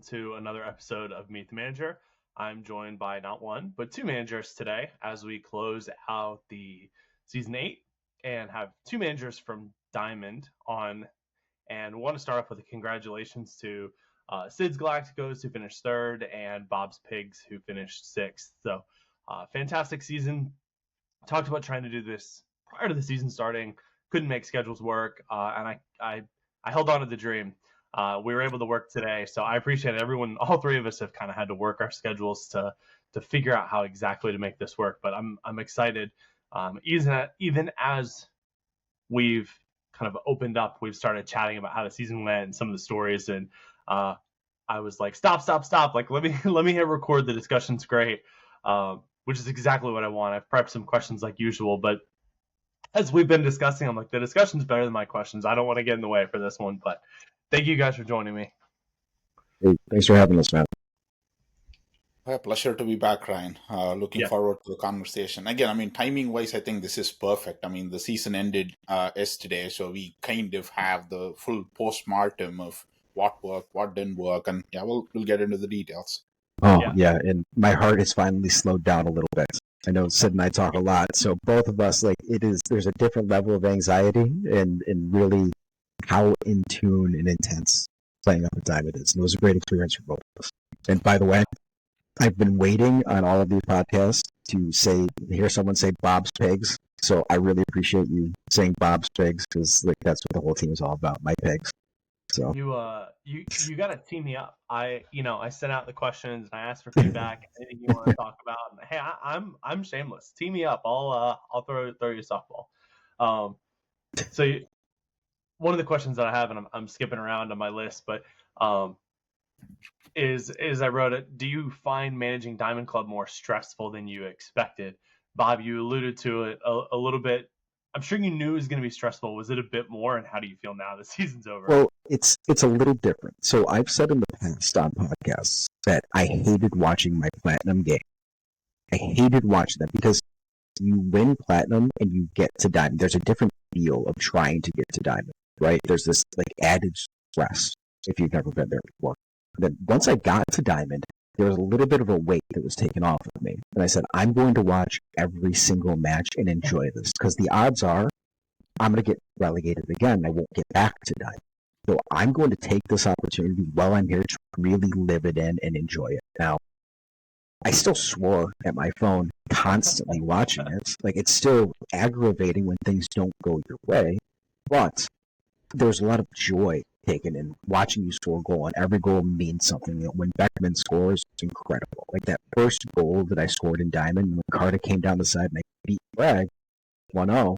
to another episode of Meet the Manager. I'm joined by not one, but two managers today as we close out the season 8 and have two managers from Diamond on. And we want to start off with a congratulations to Sid's Galacticos, who finished third, and Bob's Pigs, who finished sixth. So, fantastic season. Talked about trying to do this prior to the season starting. Couldn't make schedules work, and I held on to the dream. We were able to work today, so I appreciate it. Everyone. All three of us have kind of had to work our schedules to figure out how exactly to make this work. But I'm excited. Even as we've kind of opened up, we've started chatting about how the season went and some of the stories, and I was like, stop! Like, let me hit record. The discussion's great, which is exactly what I want. I've prepped some questions like usual, but as we've been discussing, I'm like, the discussion's better than my questions. I don't want to get in the way for this one, but thank you guys for joining me. Hey, thanks for having us, man. Pleasure to be back, Ryan. Looking forward to the conversation. Again, timing-wise, I think this is perfect. The season ended yesterday, so we kind of have the full post-mortem of what worked, what didn't work, and we'll get into the details. Yeah, and my heart has finally slowed down a little bit. I know Sid and I talk a lot, so both of us, there's a different level of anxiety and really how in tune and intense playing up at Diamond is. And it was a great experience for both of us. And by the way, I've been waiting on all of these podcasts to hear someone say Bob's Pigs. So I really appreciate you saying Bob's Pigs because that's what the whole team is all about, my pigs. So you got to team me up. I sent out the questions and I asked for feedback. Anything you want to talk about? And, hey, I'm shameless. Team me up. I'll throw you a softball. One of the questions that I have, and I'm skipping around on my list, but is I wrote it. Do you find managing Diamond Club more stressful than you expected? Bob, you alluded to it a little bit. I'm sure you knew it was going to be stressful. Was it a bit more, and how do you feel now the season's over? Well, it's a little different. So I've said in the past on podcasts that I hated watching my Platinum game. I hated watching that because you win Platinum and you get to Diamond. There's a different feel of trying to get to Diamond, right? There's this added stress if you've never been there before. Then once I got to Diamond, there was a little bit of a weight that was taken off of me. And I said, I'm going to watch every single match and enjoy this because the odds are I'm going to get relegated again. I won't get back to Diamond. So I'm going to take this opportunity while I'm here to really live it in and enjoy it. Now, I still swore at my phone constantly watching it. It's still aggravating when things don't go your way. But there's a lot of joy taken in watching you score a goal, and every goal means something. When Beckman scores, it's incredible. That first goal that I scored in Diamond, when Carter came down the side and I beat Bragg 1-0,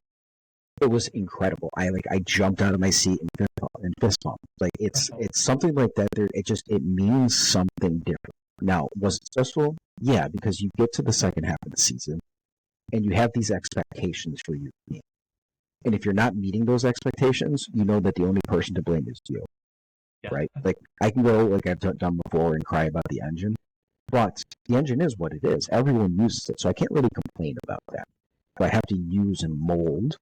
it was incredible. I jumped out of my seat and fist pump. It's something like that. It means something different. Now, was it stressful? Yeah, because you get to the second half of the season and you have these expectations for your team. And if you're not meeting those expectations, you know that the only person to blame is you, right? I can go, I've done before, and cry about the engine, but the engine is what it is. Everyone uses it, so I can't really complain about that. But I have to use and mold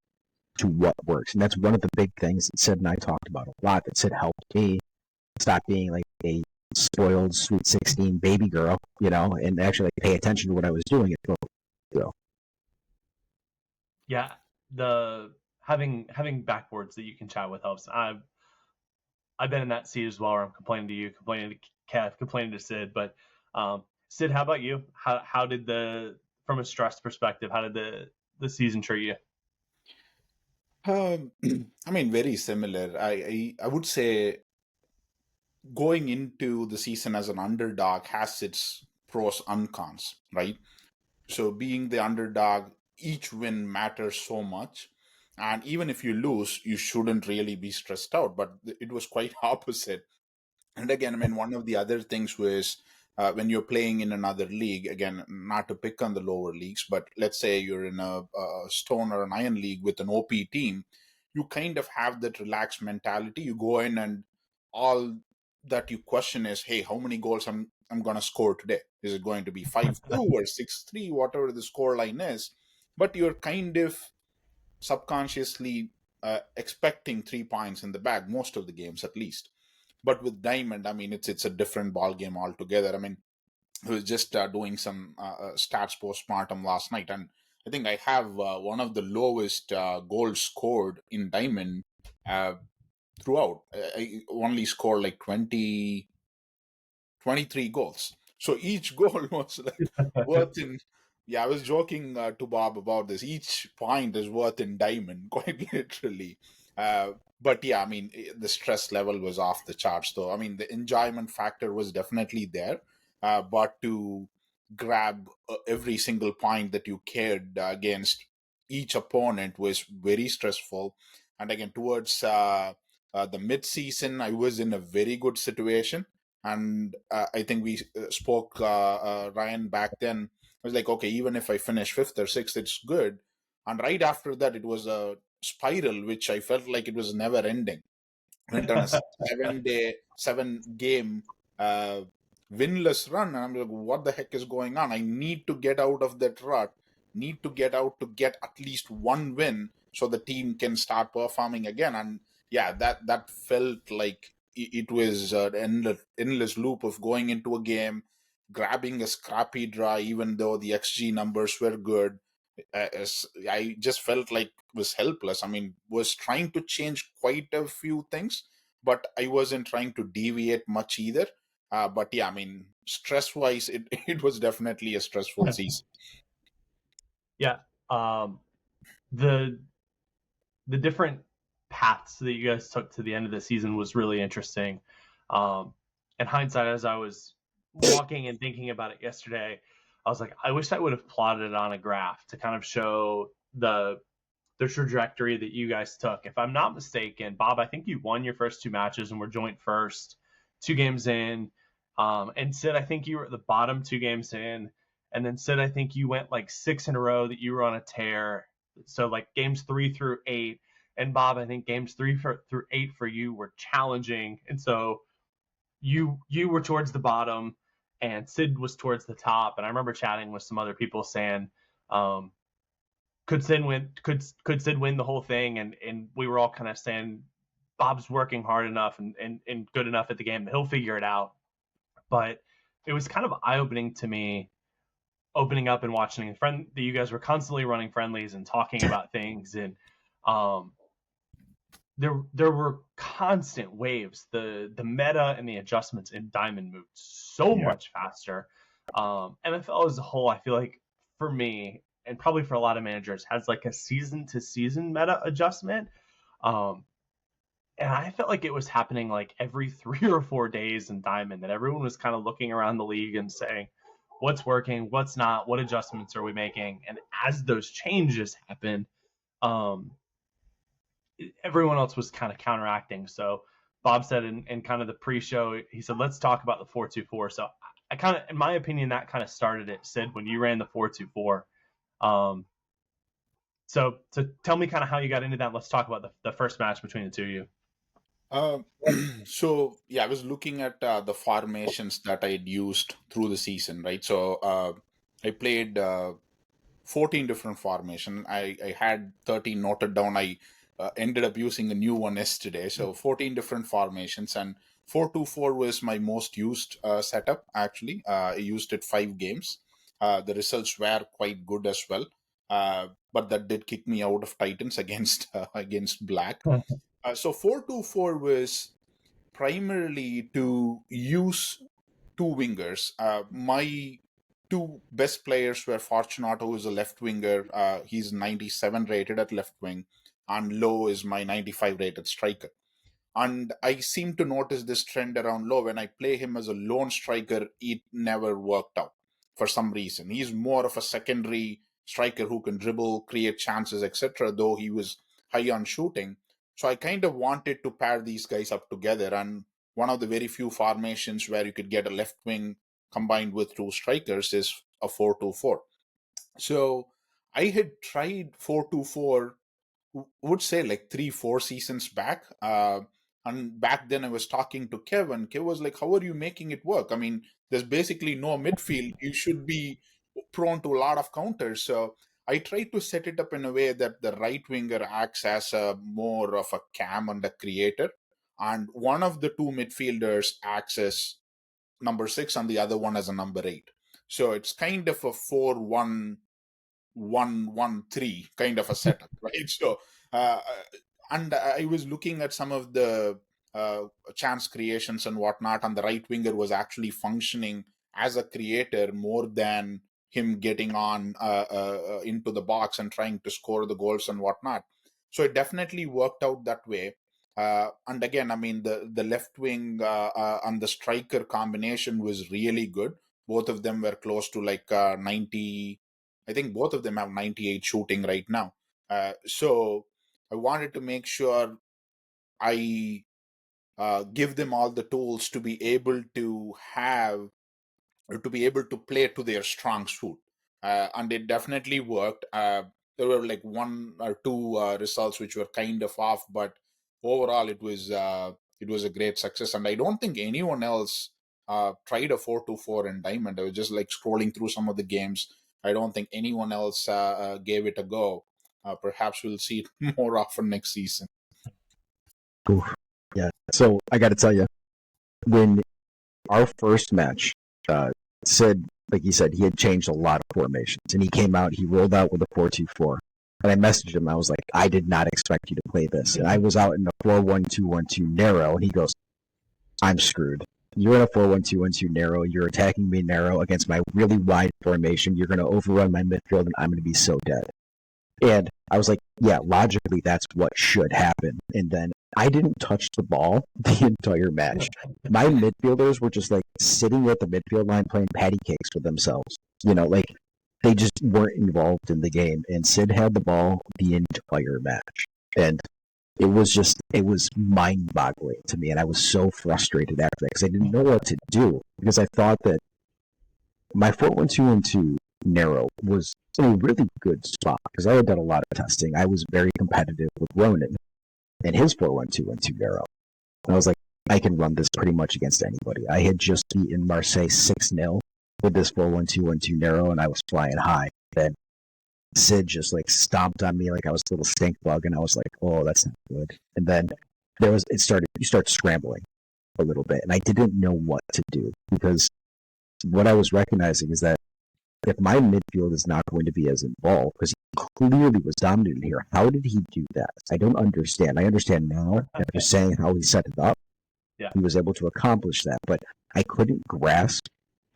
to what works. And that's one of the big things that Sid and I talked about a lot, that Sid helped me stop being a spoiled, sweet 16 baby girl, and actually pay attention to what I was doing at both. Yeah, the having backboards that you can chat with helps. I've been in that seat as well, where I'm complaining to you, complaining to Kev, complaining to Sid. But Sid, how about you? How did from a stress perspective, how did the season treat you? Very similar. I would say going into the season as an underdog has its pros and cons, right? So being the underdog, each win matters so much. And even if you lose, you shouldn't really be stressed out. But it was quite opposite. And again, one of the other things was when you're playing in another league, again, not to pick on the lower leagues, but let's say you're in a stone or an iron league with an OP team, you kind of have that relaxed mentality. You go in and all that you question is, hey, how many goals I'm going to score today? Is it going to be 5-2 or 6-3, whatever the score line is? But you're kind of subconsciously expecting 3 points in the bag, most of the games at least. But with Diamond, I mean, it's a different ball game altogether. I mean, I was just doing some stats postmortem last night, and I think I have one of the lowest goals scored in Diamond uh, throughout. I only scored like 23 goals. So each goal was like worth in. Yeah, I was joking to Bob about this. Each point is worth in Diamond, quite literally. But yeah, I mean, the stress level was off the charts, though. I mean, the enjoyment factor was definitely there. But to grab every single point that you cared against each opponent was very stressful. And again, towards the mid season, I was in a very good situation, and I think we spoke Ryan back then. I was like, okay, even if I finish fifth or sixth, it's good. And right after that, it was a spiral which I felt like it was never ending. Went on a 7 game uh, winless run, and I'm like, what the heck is going on? I need to get out of that rut. Need to get out to get at least one win so the team can start performing again. And yeah, that felt like it was an endless loop of going into a game, grabbing a scrappy draw, even though the XG numbers were good. I just felt like was helpless. I mean, was trying to change quite a few things, but I wasn't trying to deviate much either. But yeah, I mean, stress wise, it, it was definitely a stressful season. Yeah. Um, the the different paths that you guys took to the end of the season was really interesting. In hindsight, as I was walking and thinking about it yesterday, I was like, I wish I would have plotted it on a graph to kind of show the trajectory that you guys took. If I'm not mistaken, Bob, I think you won your first two matches and were joint first, 2 games in. And Sid, I think you were at the bottom 2 games in. And then Sid, I think you went like 6 in a row that you were on a tear. So like games 3 through 8. And Bob, I think games through 8 for you were challenging. And so you were towards the bottom and Sid was towards the top. And I remember chatting with some other people saying, um, could Sid win? Could Sid win the whole thing? And we were all kind of saying Bob's working hard enough and good enough at the game. He'll figure it out. But it was kind of eye opening to me, opening up and watching that you guys were constantly running friendlies and talking about things, and um, there were constant waves. The meta and the adjustments in Diamond moved so much faster. NFL as a whole, I feel like for me and probably for a lot of managers, has like a season to season meta adjustment. Um, and I felt like it was happening like every 3 or 4 days in Diamond, that everyone was kind of looking around the league and saying, what's working, what's not, what adjustments are we making? And as those changes happen, um, everyone else was kind of counteracting. So Bob said in kind of the pre-show, he said, let's talk about the 4-2-4. So I kind of, in my opinion, that kind of started it, Sid, when you ran the 4-2-4. So tell me kind of how you got into that. Let's talk about the first match between the two of you. Uh, so yeah, I was looking at the formations that I'd used through the season, right? So I played 14 different formation. I had 13 noted down. I ended up using a new one yesterday. So 14 different formations, and 4-2-4 was my most used setup. Actually, I used it 5 games. The results were quite good as well. But that did kick me out of Titans against against Black. So 4-2-4 was primarily to use two wingers. My two best players were Fortunato, who's a left winger. He's 97 rated at left wing, and Low is my 95 rated striker. And I seem to notice this trend around Low. When I play him as a lone striker, it never worked out for some reason. He's more of a secondary striker who can dribble, create chances, etc., though he was high on shooting. So I kind of wanted to pair these guys up together. And one of the very few formations where you could get a left wing combined with two strikers is a 4-2-4. So I had tried 4-2-4, would say like 3-4 seasons back. And back then I was talking to Kevin. Kev was like, how are you making it work? I mean, there's basically no midfield. You should be prone to a lot of counters. So I tried to set it up in a way that the right winger acts as a more of a cam and a creator, and one of the two midfielders acts as number 6 and the other one as a number 8. So it's kind of a 4-1-1-1-3 kind of a setup, right? So and I was looking at some of the chance creations and whatnot, and the right winger was actually functioning as a creator more than him getting on into the box and trying to score the goals and whatnot. So it definitely worked out that way. And again, I mean, the left wing and the striker combination was really good. Both of them were close to like 90. I think both of them have 98 shooting right now. So I wanted to make sure I give them all the tools to be able to have or to be able to play to their strong suit. And it definitely worked. There were like one or two results which were kind of off, but overall it was a great success. And I don't think anyone else tried a 4-2-4 in Diamond. I was just like scrolling through some of the games. I don't think anyone else gave it a go. Perhaps we'll see it more often next season. Oof. Yeah. So I got to tell you, when our first match, Sid, like you said, he had changed a lot of formations, and he came out, he rolled out with a 4-2-4. And I messaged him, I was like, I did not expect you to play this. And I was out in the 4-1-2-1-2 narrow, and he goes, I'm screwed. You're in a 4-1-2-1-2 narrow, you're attacking me narrow against my really wide formation, you're going to overrun my midfield, and I'm going to be so dead. And I was like, yeah, logically, that's what should happen. And then I didn't touch the ball the entire match. My midfielders were just like sitting at the midfield line playing patty cakes with themselves. You know, like they just weren't involved in the game. And Sid had the ball the entire match. And it was mind boggling to me. And I was so frustrated after that because I didn't know what to do. Because I thought that my 4-1-2-1-2 narrow was in a really good spot because I had done a lot of testing. I was very competitive with Ronan and his 4-1-2-1-2 narrow. And I was like, I can run this pretty much against anybody. I had just beaten Marseille 6-0 with this 4-1-2-1-2 narrow, and I was flying high. Then Sid just like stomped on me like I was a little stink bug, and I was like, oh, that's not good. And then you start scrambling a little bit, and I didn't know what to do because what I was recognizing is that if my midfield is not going to be as involved, because he clearly was dominant here, how did he do that? I don't understand. I understand now after saying how he set it up. Yeah. He was able to accomplish that, but I couldn't grasp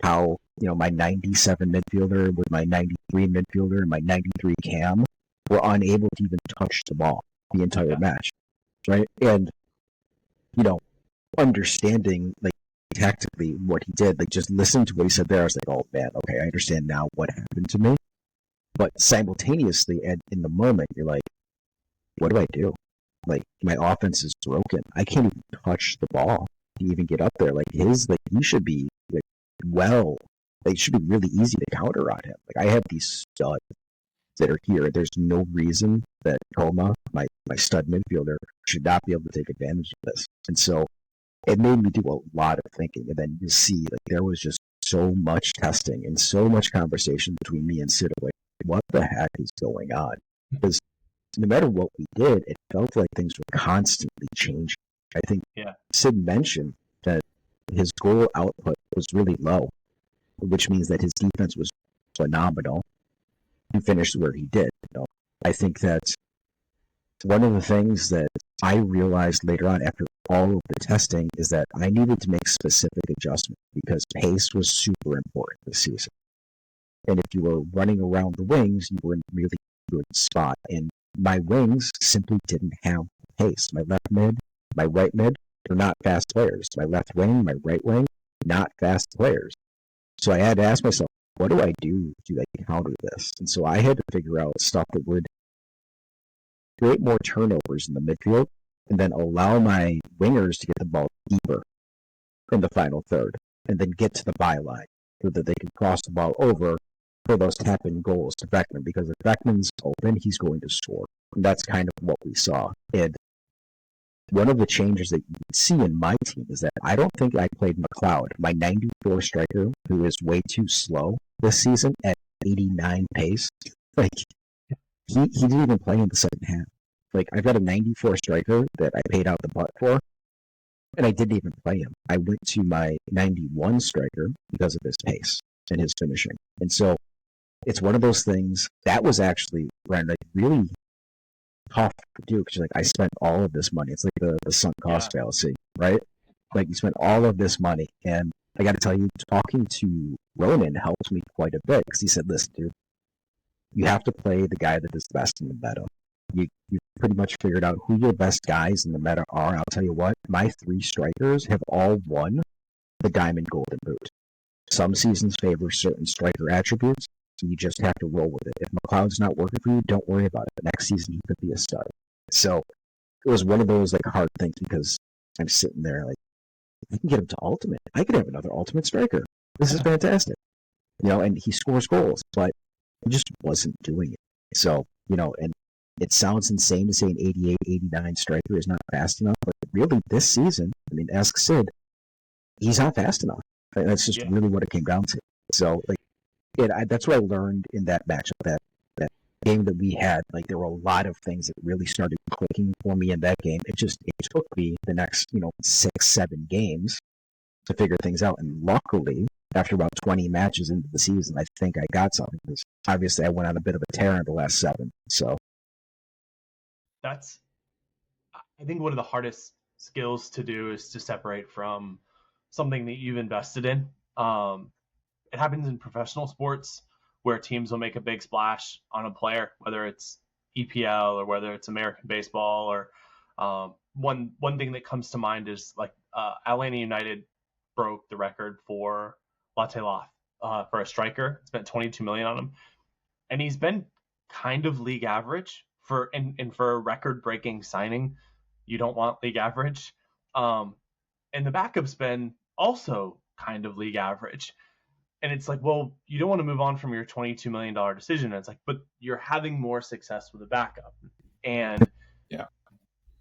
how, my 97 midfielder with my 93 midfielder and my 93 cam were unable to even touch the ball the entire match, right? And, understanding, like, tactically what he did, like just listen to what he said there. I was like, oh man, okay, I understand now what happened to me. But simultaneously, and in the moment, you're like, what do I do? Like my offense is broken. I can't even touch the ball to even get up there. Like he should be it should be really easy to counter on him. Like I have these studs that are here. There's no reason that Toma, my stud midfielder, should not be able to take advantage of this. And so it made me do a lot of thinking, and then you see, like, there was just so much testing and so much conversation between me and Sid. Like, what the heck is going on? Because no matter what we did, it felt like things were constantly changing. I think Sid mentioned that his goal output was really low, which means that his defense was phenomenal. He finished where he did. I think that one of the things that I realized later on after all of the testing is that I needed to make specific adjustments because pace was super important this season. And if you were running around the wings, you were in a really good spot. And my wings simply didn't have pace. My left mid, my right mid, they're not fast players. My left wing, my right wing, not fast players. So I had to ask myself, what do I do to counter this? And so I had to figure out stuff that would create more turnovers in the midfield and then allow my wingers to get the ball deeper in the final third and then get to the byline so that they can cross the ball over for those tap-in goals to Beckman, because if Beckman's open, he's going to score. And that's kind of what we saw. And one of the changes that you can see in my team is that I don't think I played McLeod, my 94 striker, who is way too slow this season at 89 pace. Like, he didn't even play in the second half. Like, I've got a 94 striker that I paid out the butt for, and I didn't even play him. I went to my 91 striker because of his pace and his finishing. And so it's one of those things that was actually, Ryan, like really tough to do because like I spent all of this money. It's like the sunk cost fallacy, right? Like you spent all of this money, and I got to tell you, talking to Ronan helped me quite a bit because he said, "Listen, dude, you have to play the guy that is the best in the meta. You pretty much figured out who your best guys in the meta are. I'll tell you what, my 3 strikers have all won the Diamond Golden Boot. Some seasons favor certain striker attributes, so you just have to roll with it. If McLeod's not working for you, don't worry about it. Next season he could be a stud." So it was one of those like hard things because I'm sitting there like, I can get him to ultimate. I could have another ultimate striker. This is fantastic. And he scores goals, but he just wasn't doing it. So, and it sounds insane to say an 88, 89 striker is not fast enough, but really this season, I mean, ask Sid, he's not fast enough. That's just really what it came down to. So, that's what I learned in that matchup, that game that we had. Like, there were a lot of things that really started clicking for me in that game. It took me the next, 6, 7 games to figure things out. And luckily, after about 20 matches into the season, I think I got something. Because obviously, I went on a bit of a tear in the last 7. So that's, I think, one of the hardest skills to do is to separate from something that you've invested in. It happens in professional sports where teams will make a big splash on a player, whether it's EPL or whether it's American baseball. Or one thing that comes to mind is like Atlanta United broke the record for Latte Loth for a striker. Spent $22 million on him, and he's been kind of league average and for a record-breaking signing. You don't want league average, and the backup's been also kind of league average. And it's like, well, you don't want to move on from your $22 million decision. And it's like, but you're having more success with a backup. And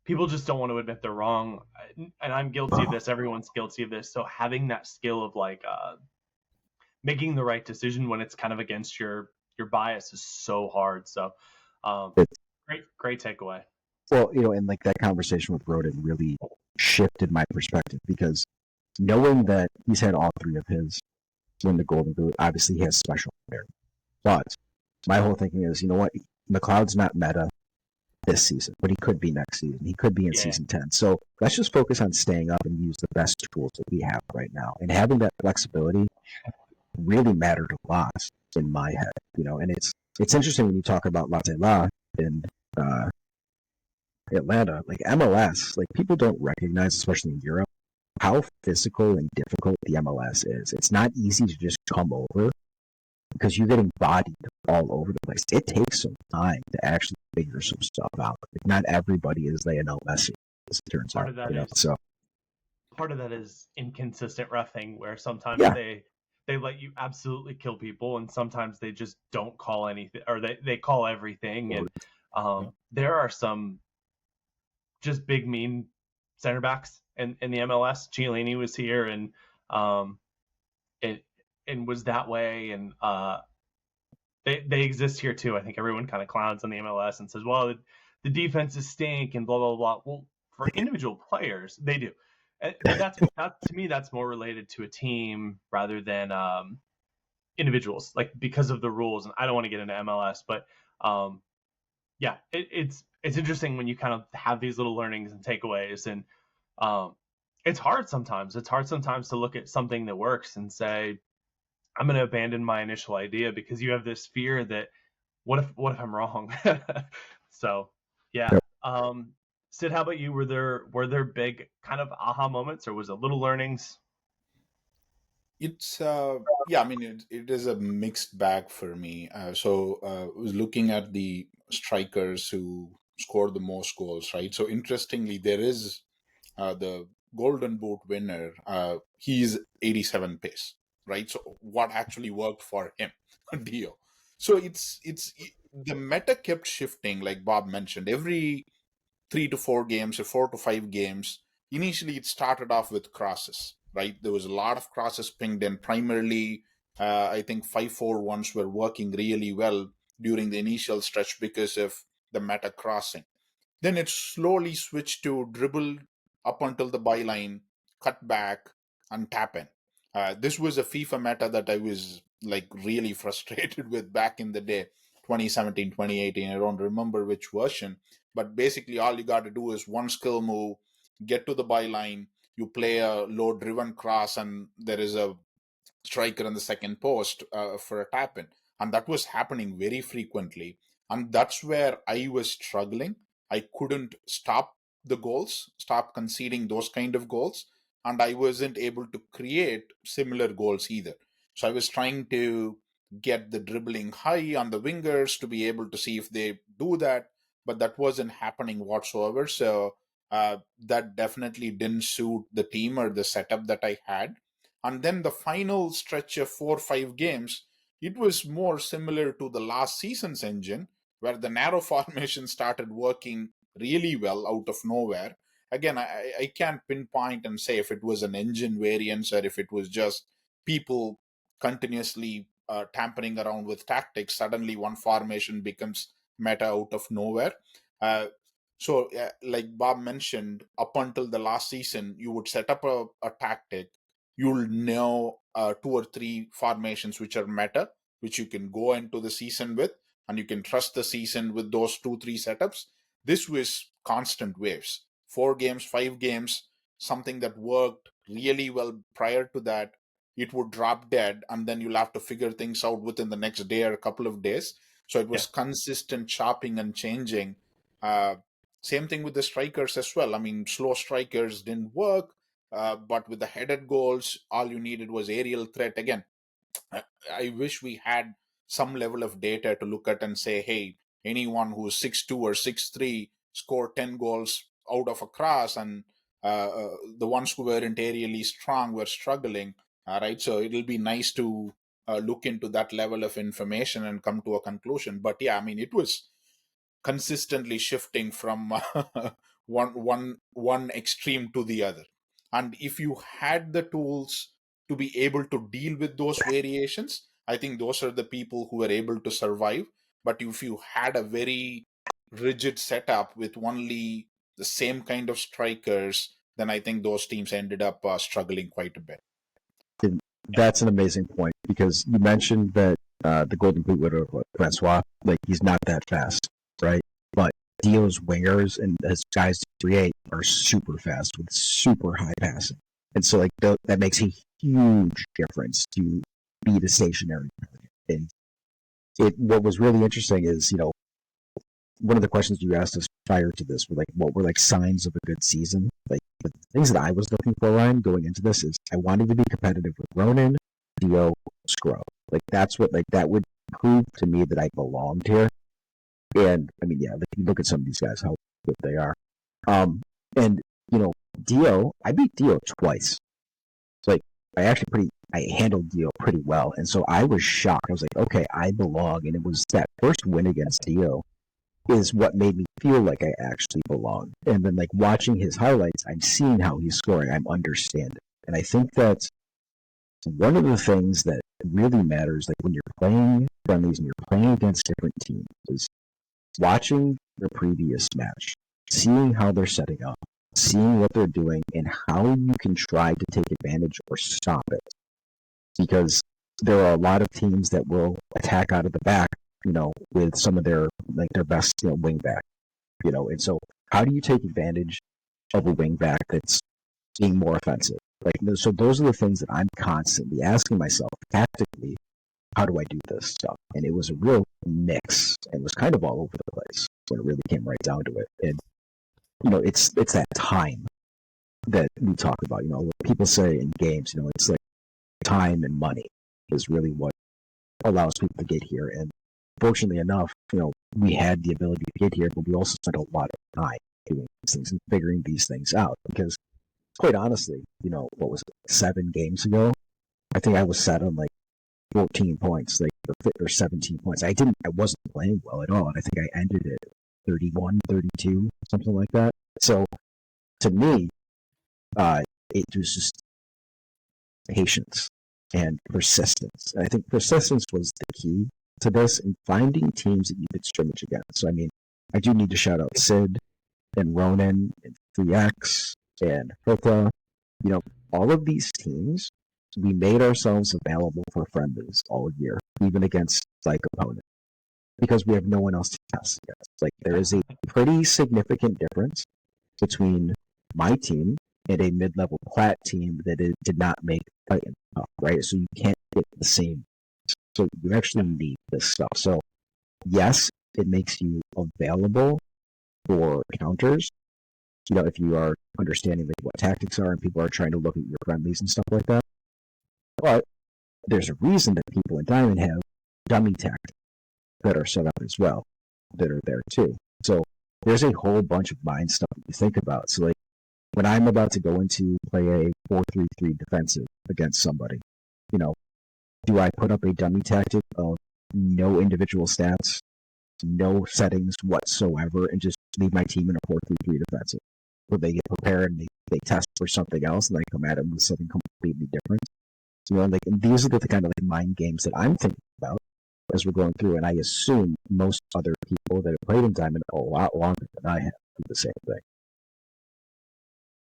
people just don't want to admit they're wrong. And I'm guilty of this. Everyone's guilty of this. So having that skill of like making the right decision when it's kind of against your bias is so hard. So great takeaway. Well, and like that conversation with Roden really shifted my perspective, because knowing that he's had all 3 of his win the Golden Boot, obviously he has special merit. But my whole thinking is, you know what, McLeod's not meta this season, but he could be next season. He could be in season 10. So let's just focus on staying up and use the best tools that we have right now. And having that flexibility really mattered a lot in my head, and it's interesting when you talk about Latte La in Atlanta, like MLS, like people don't recognize, especially in Europe, how physical and difficult the MLS is. It's not easy to just come over because you're getting bodied all over the place. It takes some time to actually figure some stuff out. Like, not everybody is Lionel Messi, as it turns out. So part of that is inconsistent reffing, where sometimes they let you absolutely kill people, and sometimes they just don't call anything, or they call everything. And there are some just big mean center backs in the MLS. Chiellini was here, and it was that way, and they exist here too. I think everyone kind of clowns on the MLS and says, well, the defenses stink and blah blah blah. Well, for individual players, they do. But that to me, that's more related to a team rather than individuals, like because of the rules. And I don't want to get into MLS, but it's interesting when you kind of have these little learnings and takeaways, and it's hard sometimes. It's hard sometimes to look at something that works and say, I'm going to abandon my initial idea because you have this fear that what if I'm wrong? So Sid, how about you? Were there big kind of aha moments, or was it little learnings? It's I mean, it is a mixed bag for me. I was looking at the strikers who scored the most goals, right? So interestingly, there is the Golden Boot winner. He's 87 pace, right? So what actually worked for him, Dio? So it's the meta kept shifting, like Bob mentioned. Every 3 to 4 games or 4 to 5 games, initially it started off with crosses, right? There was a lot of crosses pinged in. Primarily, I think 5-4-1s were working really well during the initial stretch because of the meta crossing. Then it slowly switched to dribble up until the byline, cut back, and tap in. This was a FIFA meta that I was like really frustrated with back in the day, 2017, 2018. I don't remember which version, but basically all you got to do is one skill move, get to the byline, you play a low driven cross, and there is a striker in the second post for a tap in. And that was happening very frequently. And that's where I was struggling. I couldn't stop the goals, stop conceding those kind of goals. And I wasn't able to create similar goals either. So I was trying to get the dribbling high on the wingers to be able to see if they do that. But that wasn't happening whatsoever. So that definitely didn't suit the team or the setup that I had. And then the final stretch of 4 or 5 games, it was more similar to the last season's engine, where the narrow formation started working really well out of nowhere. Again, I can't pinpoint and say if it was an engine variance or if it was just people continuously tampering around with tactics. Suddenly, one formation becomes meta out of nowhere. Like Bob mentioned, up until the last season, you would set up a tactic. You'll know 2 or 3 formations which are meta, which you can go into the season with, and you can trust the season with those 2, 3 setups. This was constant waves. 4 games, 5 games, something that worked really well prior to that, it would drop dead, and then you'll have to figure things out within the next day or a couple of days. So it was consistent chopping and changing. Same thing with the strikers as well. I mean, slow strikers didn't work, but with the headed goals, all you needed was aerial threat. Again, I wish we had some level of data to look at and say, hey, anyone who's 6'2" or 6'3" scored 10 goals out of a cross, and the ones who weren't aerially strong were struggling. Right, so it'll be nice to look into that level of information and come to a conclusion. But yeah, I mean, it was consistently shifting from one extreme to the other. And if you had the tools to be able to deal with those variations, I think those are the people who were able to survive. But if you had a very rigid setup with only the same kind of strikers, then I think those teams ended up struggling quite a bit. And that's an amazing point, because you mentioned that the Golden Boot winner, Francois, like, he's not that fast, right? But Dio's wingers and his guys to create are super fast with super high passing. And so, like, that makes a huge difference to be the stationary target. And what was really interesting is, one of the questions you asked us prior to this were like, what were like signs of a good season? Like, the things that I was looking for, Ryan, going into this is I wanted to be competitive with Ronan, Dio, Scrub. Like, that's what, like, that would prove to me that I belonged here. And I mean, yeah, like, you look at some of these guys, how good they are. And Dio, I beat Dio twice. So, like, I handled Dio pretty well, and so I was shocked. I was like, okay, I belong. And it was that first win against Dio is what made me feel like I actually belong. And then, like, watching his highlights, I'm seeing how he's scoring. I'm understanding. And I think that's one of the things that really matters, like, when you're playing friendlies and you're playing against different teams, is watching the previous match, seeing how they're setting up, seeing what they're doing, and how you can try to take advantage or stop it. Because there are a lot of teams that will attack out of the back, with some of their best, wing back, and so how do you take advantage of a wing back that's being more offensive? Like, so those are the things that I'm constantly asking myself tactically, how do I do this stuff? And it was a real mix, and it was kind of all over the place when it really came right down to it. And it's that time that we talk about. What people say in games, it's like time and money is really what allows people to get here. And fortunately enough, we had the ability to get here, but we also spent a lot of time doing these things and figuring these things out. Because quite honestly, what was it, 7 games ago? I think I was set on like 14 points, like, or 17 points. I wasn't playing well at all, and I think I ended at 31, 32, something like that. So to me, it was just patience and persistence. And I think persistence was the key to this, and finding teams that you could scrimmage against. So, I mean, I do need to shout out Sid and Ronan and 3X and Hertha. All of these teams, we made ourselves available for friendlies all year, even against like opponents, because we have no one else to test against. Like there is a pretty significant difference between my team and a mid-level plat team that did not make Titan up, right? So you can't get the same. So you actually need this stuff. So yes, it makes you available for counters. If you are understanding like what tactics are and people are trying to look at your friendlies and stuff like that. But there's a reason that people in Diamond have dummy tactics that are set up as well, that are there too. So there's a whole bunch of mind stuff that you think about. So like when I'm about to go into play a 4-3-3 defensive against somebody, do I put up a dummy tactic of no individual stats, no settings whatsoever, and just leave my team in a 4-3-3 defensive? Where they get prepared and they test for something else and I come at them with something completely different. And these are the kind of like mind games that I'm thinking about as we're going through, and I assume most other people that have played in Diamond a lot longer than I have do the same thing.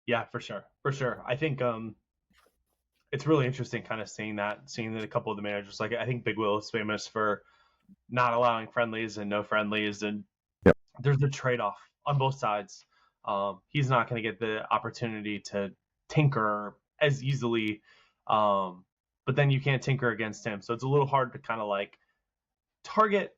Yeah, for sure. I think it's really interesting kind of seeing that a couple of the managers, like I think Big Will is famous for not allowing friendlies and no friendlies, and Yep. there's a trade-off on both sides. He's not going to get the opportunity to tinker as easily, but then you can't tinker against him, so it's a little hard to kind of like target,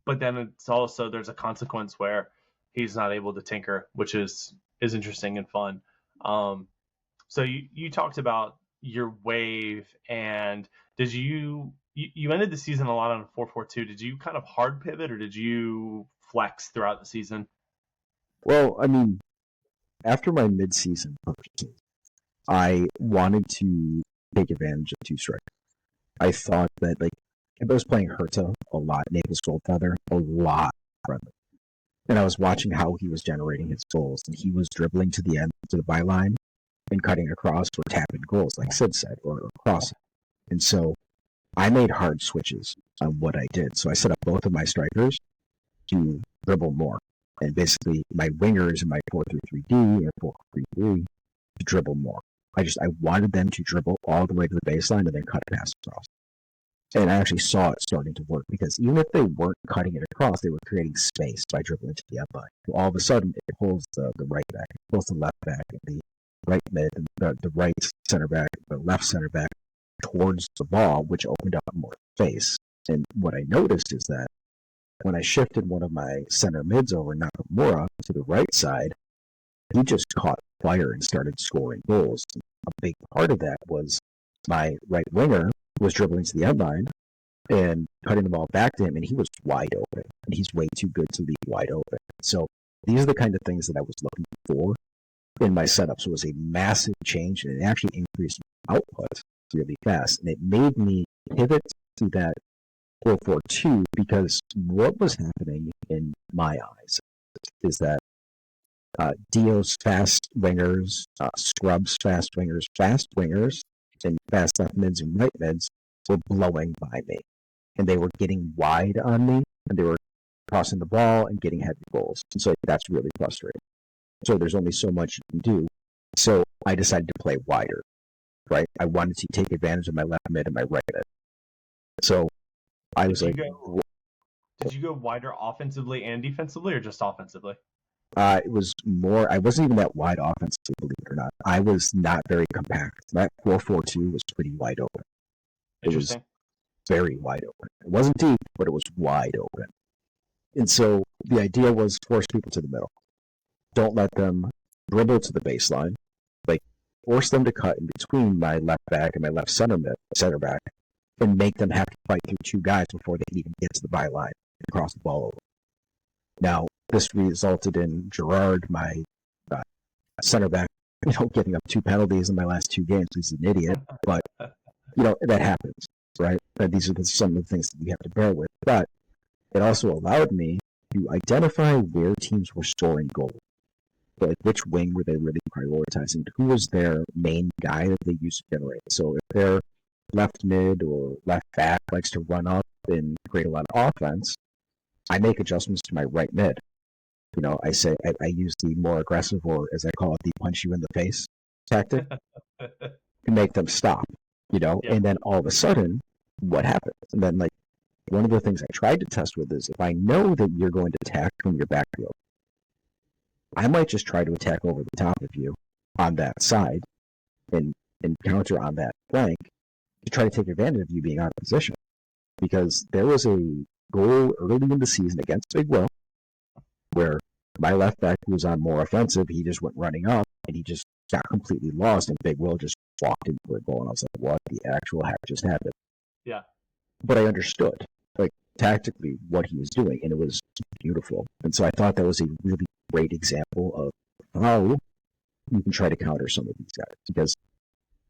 but then it's also there's a consequence where he's not able to tinker, which is interesting and fun. So you talked about your wave, and did you ended the season a lot on 4-4-2. Did you kind of hard pivot or did you flex throughout the season? Well, I mean, after my mid-season purchases, I wanted to take advantage of two strikes. I thought that like if I was playing Herta a lot, Naples Goldfeather a lot friendly. And I was watching how he was generating his goals, and he was dribbling to the end to the byline and cutting across or tapping goals, like Sid said, or crossing. And so I made hard switches on what I did. So I set up both of my strikers to dribble more. And basically my wingers in my 4-3-3-D or 4-3-3 to dribble more. I wanted them to dribble all the way to the baseline and then cut it past across. And I actually saw it starting to work because even if they weren't cutting it across, they were creating space by dribbling to the end line. So all of a sudden, it pulls the right back, it pulls the left back, and the right mid, and the right center back, the left center back towards the ball, which opened up more space. And what I noticed is that when I shifted one of my center mids over, Nakamura, to the right side, he just caught fire and started scoring goals. A big part of that was my right winger was dribbling to the end line and cutting the ball back to him, and he was wide open. And he's way too good to be wide open. So these are the kind of things that I was looking for in my setup. So it was a massive change, and it actually increased my output really fast. And it made me pivot to that 4-4-2 because what was happening in my eyes is that Dio's fast wingers, Scrub's fast wingers, and fast left mids and right mids were blowing by me. And they were getting wide on me, and they were crossing the ball and getting heavy goals. And so that's really frustrating. So there's only so much you can do. So I decided to play wider, right? I wanted to take advantage of my left mid and my right mid. So I was like... Did you go wider offensively and defensively, or just offensively? It was more, I wasn't even that wide offensively, believe it or not. I was not very compact. That 4-4-2 was pretty wide open. It was very wide open. It wasn't deep, but it was wide open. And so the idea was force people to the middle. Don't let them dribble to the baseline. Like, force them to cut in between my left back and my left center back and make them have to fight through two guys before they can even get to the byline and cross the ball over. Now, this resulted in Gerard, my center back, giving up 2 penalties in my last 2 games. He's an idiot, but that happens, right? And these are some of the things that we have to bear with. But it also allowed me to identify where teams were scoring goals. Like which wing were they really prioritizing? Who was their main guy that they used to generate? So if their left mid or left back likes to run up and create a lot of offense, I make adjustments to my right mid. I say I use the more aggressive, or as I call it, the punch you in the face tactic to make them stop. Yeah. And then all of a sudden, what happens? And then like one of the things I tried to test with is if I know that you're going to attack from your backfield, I might just try to attack over the top of you on that side and counter on that flank to try to take advantage of you being out of position. Because there was a goal early in the season against Big Will where my left back, who was on more offensive, he just went running up and he just got completely lost, and Big Will just walked in for a goal, and I was like, what the actual heck just happened? Yeah. But I understood, like, tactically what he was doing, and it was beautiful. And so I thought that was a really great example of how you can try to counter some of these guys. Because,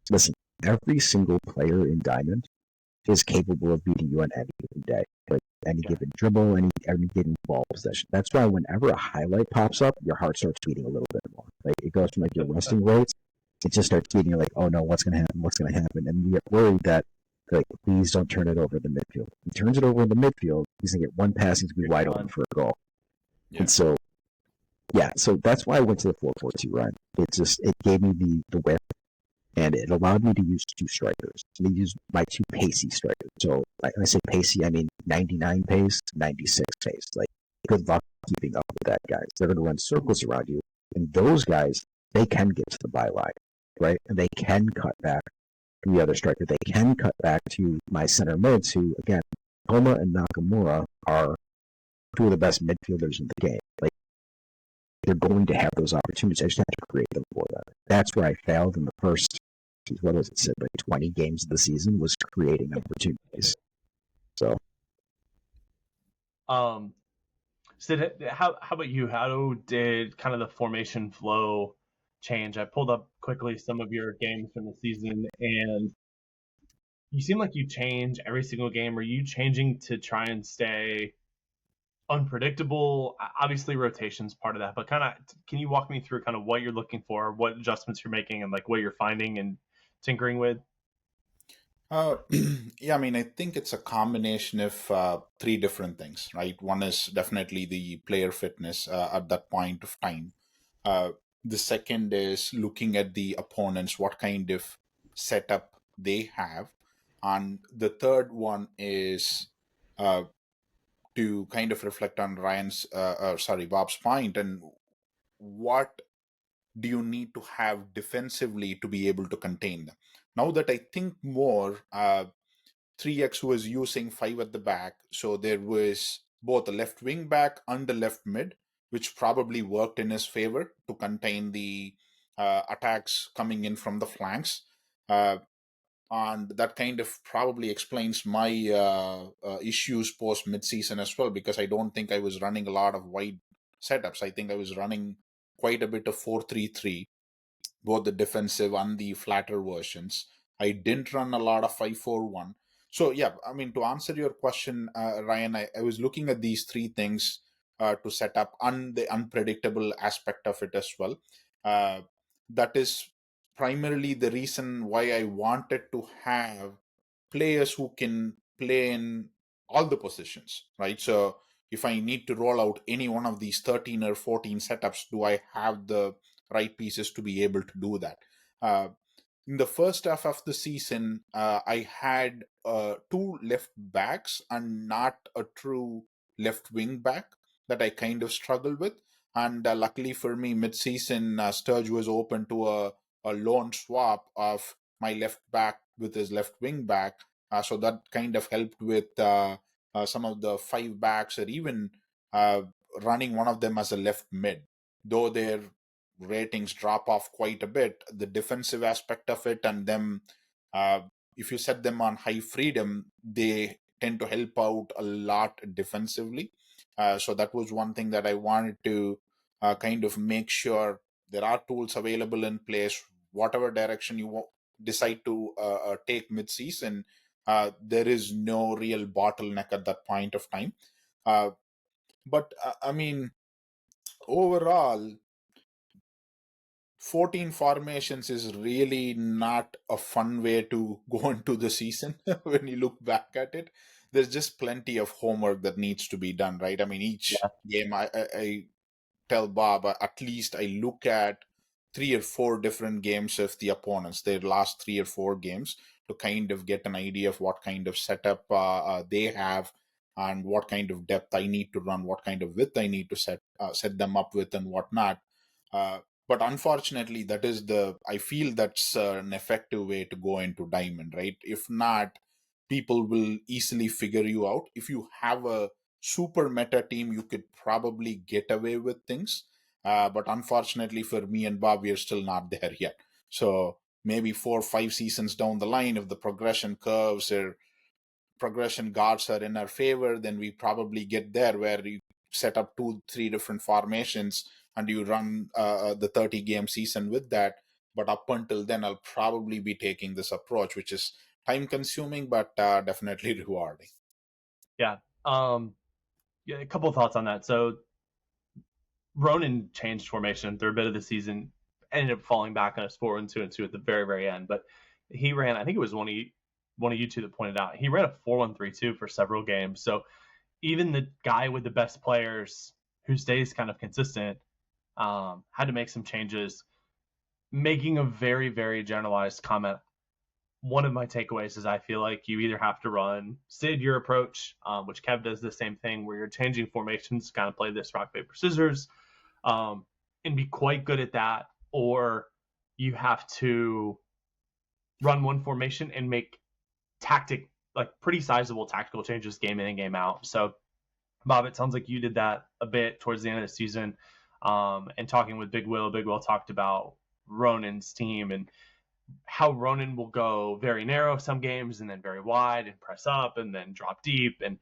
listen, every single player in Diamond is capable of beating you on any given day. Like any given dribble, any given ball possession. That's why whenever a highlight pops up, your heart starts beating a little bit more. Like it goes from like your resting rates, it just starts beating. You're like, oh no, what's gonna happen? What's gonna happen? And you get worried that like, please don't turn it over in the midfield. He turns it over in the midfield, he's gonna get one pass, he's gonna be wide open for a goal. Yeah. And so so that's why I went to the 4-4-2 run. It gave me the width, and it allowed me to use two strikers. I use my two pacey strikers. So when I say pacey, I mean 99 pace, 96 pace. Like, good luck keeping up with that, guys. They're going to run circles around you. And those guys, they can get to the byline, right? And they can cut back to the other striker. They can cut back to my center mids, who, again, Homa and Nakamura are two of the best midfielders in the game. Like, they're going to have those opportunities. I just have to create them for them. That's where I failed in the first, what was it, said like 20 games of the season, was creating opportunities. So, Sid, how about you? How did kind of the formation flow change? I pulled up quickly some of your games from the season, and you seem like you change every single game. Are you changing to try and stay unpredictable? Obviously, rotation's part of that, but kind of, can you walk me through kind of what you're looking for, what adjustments you're making, and like what you're finding and tinkering with? Yeah, I mean, I think it's a combination of three different things, right? One is definitely the player fitness at that point of time. The second is looking at the opponents, what kind of setup they have. And the third one is to kind of reflect on Bob's point, and what do you need to have defensively to be able to contain them. Now that I think more, 3x was using 5 at the back, so there was both a left wing back and a left mid, which probably worked in his favor to contain the attacks coming in from the flanks. And that kind of probably explains my issues post mid-season as well, because I don't think I was running a lot of wide setups. I think I was running quite a bit of 4-3-3, both the defensive and the flatter versions. I didn't run a lot of 5-4-1. So yeah, I mean, to answer your question, Ryan, I was looking at these three things to set up, and the unpredictable aspect of it as well. That is primarily the reason why I wanted to have players who can play in all the positions, right? So if I need to roll out any one of these 13 or 14 setups, do I have the right pieces to be able to do that? In the first half of the season, I had two left backs and not a true left wing back that I kind of struggled with. And luckily for me, mid-season, Sturge was open to a loan swap of my left back with his left wing back. So that kind of helped with some of the 5 backs, or even uh, running one of them as a left mid. Though their ratings drop off quite a bit, the defensive aspect of it, and them, uh, if you set them on high freedom, they tend to help out a lot defensively. So that was one thing that I wanted to kind of make sure there are tools available in place, whatever direction you decide to take mid-season. There is no real bottleneck at that point of time. But I mean, overall, 14 formations is really not a fun way to go into the season when you look back at it. There's just plenty of homework that needs to be done, right? I mean, each game, I tell Bob, at least I look at 3 or 4 different games of the opponents, their last 3 or 4 games, to kind of get an idea of what kind of setup they have and what kind of depth I need to run, what kind of width I need to set them up with, and whatnot. Uh, but unfortunately, I feel that's an effective way to go into Diamond, right? If not, people will easily figure you out. If you have a super meta team, you could probably get away with things. But unfortunately for me and Bob, we are still not there yet. So maybe 4 or 5 seasons down the line, if the progression curves or progression guards are in our favor, then we probably get there where you set up 2 3 different formations and you run the 30-game season with that. But up until then, I'll probably be taking this approach, which is time consuming but definitely rewarding. Yeah. Yeah, a couple of thoughts on that. So Ronan changed formation third bit of the season, ended up falling back on his 4-1-2-2 at the very, very end. But he ran, I think it was one of you two that pointed out, he ran a 4-1-3-2 for several games. So even the guy with the best players who stays kind of consistent had to make some changes. Making a very, very generalized comment, one of my takeaways is I feel like you either have to run Sid your approach, which Kev does the same thing, where you're changing formations, kind of play this rock, paper, scissors, and be quite good at that, or you have to run one formation and make pretty sizable tactical changes game in and game out. So, Bob, it sounds like you did that a bit towards the end of the season. And talking with Big Will talked about Ronan's team and how Ronan will go very narrow some games and then very wide and press up and then drop deep. And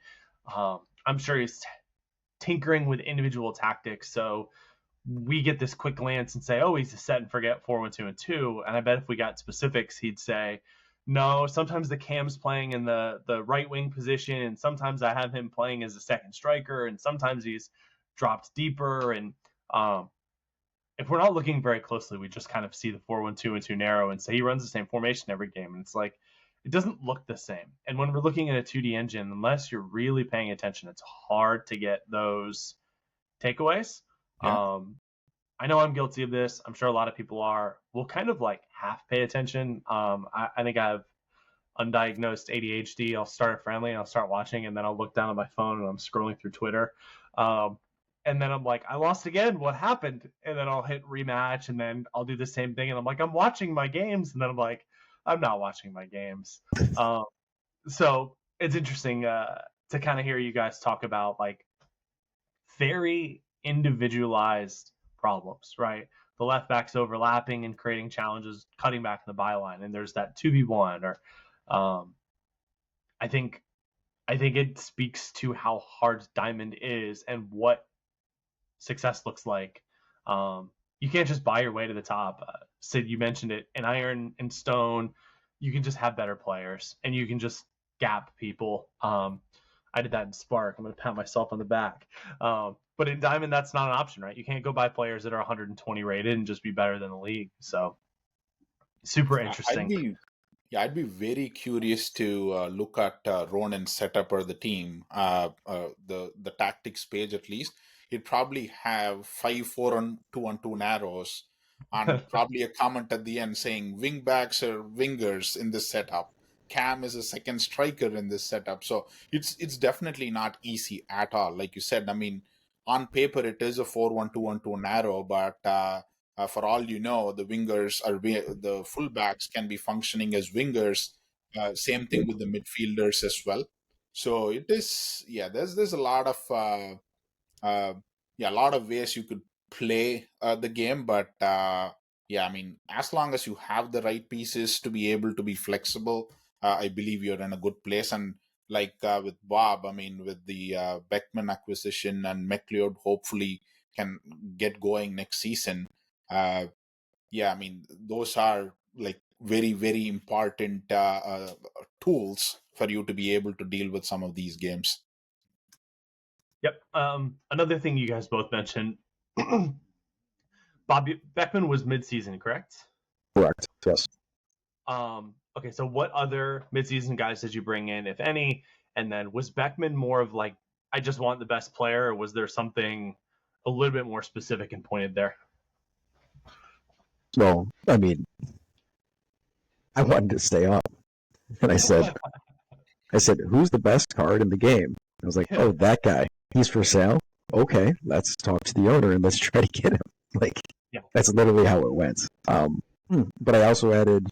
I'm sure he's tinkering with individual tactics. So we get this quick glance and say, oh, he's a set and forget 4-1-2-2. And I bet if we got specifics, he'd say, no, sometimes the Cam's playing in the right wing position, and sometimes I have him playing as a second striker, and sometimes he's dropped deeper. And if we're not looking very closely, we just kind of see the 4-1-2-2 narrow and say he runs the same formation every game. And it's like, it doesn't look the same. And when we're looking at a 2D engine, unless you're really paying attention, it's hard to get those takeaways. Yeah. I know I'm guilty of this. I'm sure a lot of people are. We'll kind of like half pay attention. I think I have undiagnosed ADHD. I'll start a friendly and I'll start watching, and then I'll look down at my phone and I'm scrolling through Twitter. And then I'm like, I lost again. What happened? And then I'll hit rematch, and then I'll do the same thing. And I'm like, I'm watching my games. And then I'm like, I'm not watching my games. So it's interesting to kind of hear you guys talk about like very individualized problems, right? The left backs overlapping and creating challenges, cutting back in the byline, and there's that 2v1. Or I think it speaks to how hard Diamond is and what success looks like. You can't just buy your way to the top. Sid, you mentioned it. In Iron and Stone, you can just have better players, and you can just gap people. I did that in Spark. I'm going to pat myself on the back. But in Diamond, that's not an option, right? You can't go buy players that are 120 rated and just be better than the league. So super interesting. I'd be very curious to look at Ronan's setup or the team, the tactics page at least. He'd probably have 5 4-1-2-1-2 narrows, and probably a comment at the end saying wing backs or wingers in this setup. Cam is a second striker in this setup, so it's definitely not easy at all. Like you said, I mean, on paper it is a 4-1-2-1-2 narrow, but for all you know, the the fullbacks can be functioning as wingers. Same thing with the midfielders as well. So it is, yeah. There's a lot of a lot of ways you could play the game, but yeah, I mean, as long as you have the right pieces to be able to be flexible, I believe you're in a good place. And like with Bob, I mean, with the Beckman acquisition and McLeod hopefully can get going next season. Yeah, I mean, those are like very, very important tools for you to be able to deal with some of these games. Yep. Another thing you guys both mentioned, Bobby Beckman was mid-season, correct? Correct. Yes. Okay, so what other mid-season guys did you bring in, if any? And then was Beckman more of like, I just want the best player, or was there something a little bit more specific and pointed there. Well, I mean, I wanted to stay up, and I said, "Who's the best card in the game?" I was like, "Oh, that guy. He's for sale. Okay, let's talk to the owner and let's try to get him." Like, Yeah. that's literally how it went. But I also added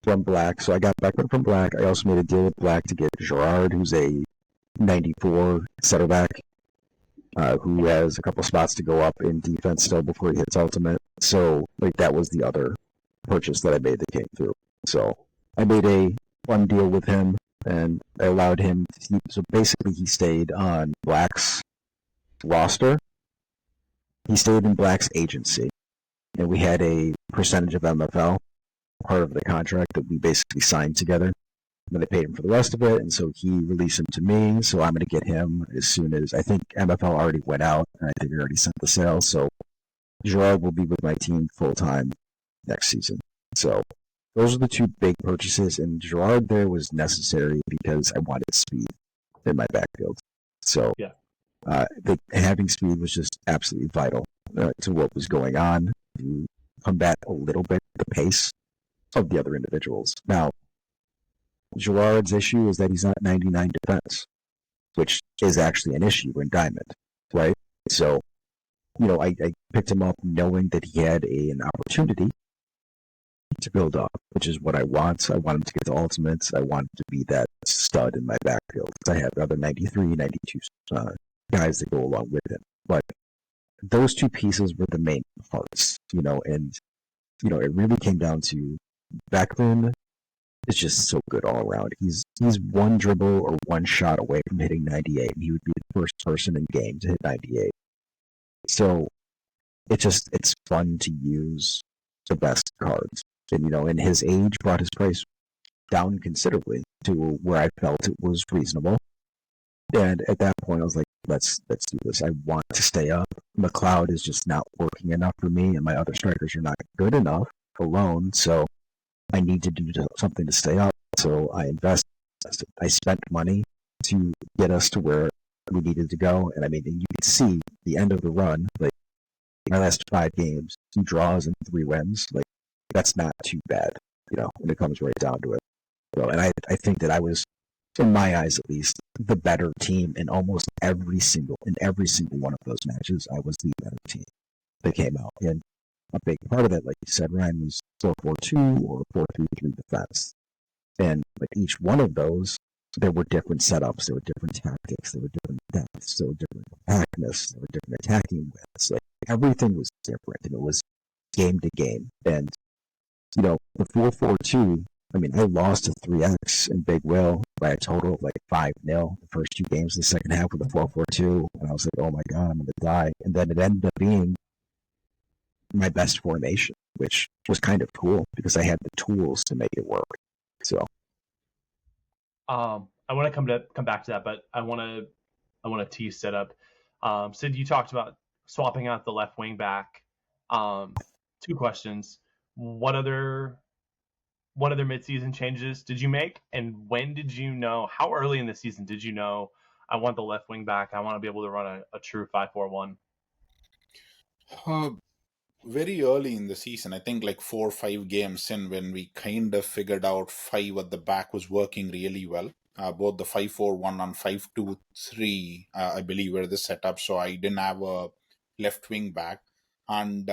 from Black, so I got Beckman from Black. I also made a deal with Black to get Gerard, who's a 94 center back, who has a couple spots to go up in defense still before he hits ultimate. So, like, that was the other purchase that I made that came through. So, I made a fun deal with him, and I allowed him to, so basically he stayed on Black's roster. He stayed in Black's agency, and we had a percentage of MFL, part of the contract that we basically signed together. And then I paid him for the rest of it, and so he released him to me. So I'm going to get him as soon as I think MFL already went out, and I think we already sent the sale. So Gerard will be with my team full time next season. So those are the two big purchases, and Gerard there was necessary because I wanted speed in my backfield. So yeah. Having speed was just absolutely vital to what was going on. To combat a little bit the pace of the other individuals. Now, Gerard's issue is that he's not 99 defense, which is actually an issue in Diamond, right? So, I picked him up knowing that he had an opportunity to build up, which is what I want. I want him to get to ultimates. I want him to be that stud in my backfield. I have other 93, 92 guys that go along with him. But those two pieces were the main parts, and, it really came down to Beckman is just so good all around. He's one dribble or one shot away from hitting 98, and he would be the first person in game to hit 98. So it's fun to use the best cards. And his age brought his price down considerably to where I felt it was reasonable. And at that point, I was like, let's do this. I want to stay up. McLeod is just not working enough for me, and my other strikers are not good enough alone. So I need to do something to stay up. So I invested. I spent money to get us to where we needed to go. And I mean, you can see the end of the run. Like, my last 5 games, 2 draws and 3 wins. Like, that's not too bad, when it comes right down to it. So, and I think that I was, in my eyes at least, the better team in almost every single one of those matches. I was the better team that came out. And a big part of it, like you said, Ryan, was 4-4-2 or 4-3-3 defense. And like each one of those, there were different setups, there were different tactics, there were different depths, there were different compactness, there were different attacking widths. Like, everything was different, and it was game to game. And, the 4-4-2, I mean, I lost to 3X in Big Will by a total of like 5-0 the first 2 games of the second half with the 4-4-2. And I was like, oh my God, I'm going to die. And then it ended up being my best formation, which was kind of cool because I had the tools to make it work. So, I want to come back to that, but I want to tease Sid up. Sid, you talked about swapping out the left wing back. 2 questions: what other midseason changes did you make, and when did you know? How early in the season did you know I want the left wing back? I want to be able to run a true 5-4-1. Very early in the season, I think like 4 or 5 games in, when we kind of figured out 5 at the back was working really well. Both the 5-4-1 and 5-2-3, I believe, were the setup. So I didn't have a left wing back. And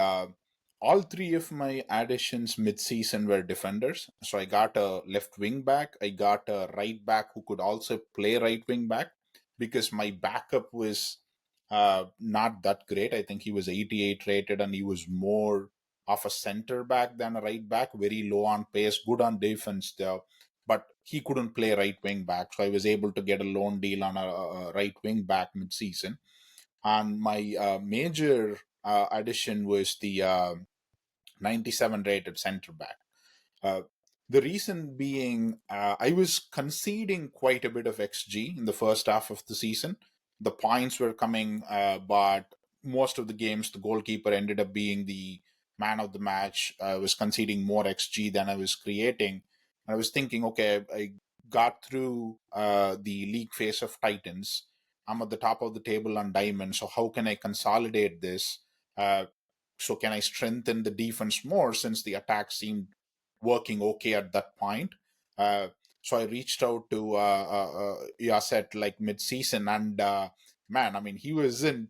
all 3 of my additions mid-season were defenders. So I got a left wing back. I got a right back who could also play right wing back, because my backup was not that great. I think he was 88 rated, and he was more of a center back than a right back, very low on pace, good on defense though, but he couldn't play right wing back. So I was able to get a loan deal on a right wing back mid-season. And my major addition was the 97 rated center back. Uh, the reason being, I was conceding quite a bit of XG in the first half of the season. The points were coming, but most of the games, the goalkeeper ended up being the man of the match. I was conceding more XG than I was creating. I was thinking, okay, I got through the league phase of Titans. I'm at the top of the table on diamond. So how can I consolidate this? So can I strengthen the defense more since the attack seemed working okay at that point? Uh, so I reached out to Yaset like mid-season, and man, I mean, he wasn't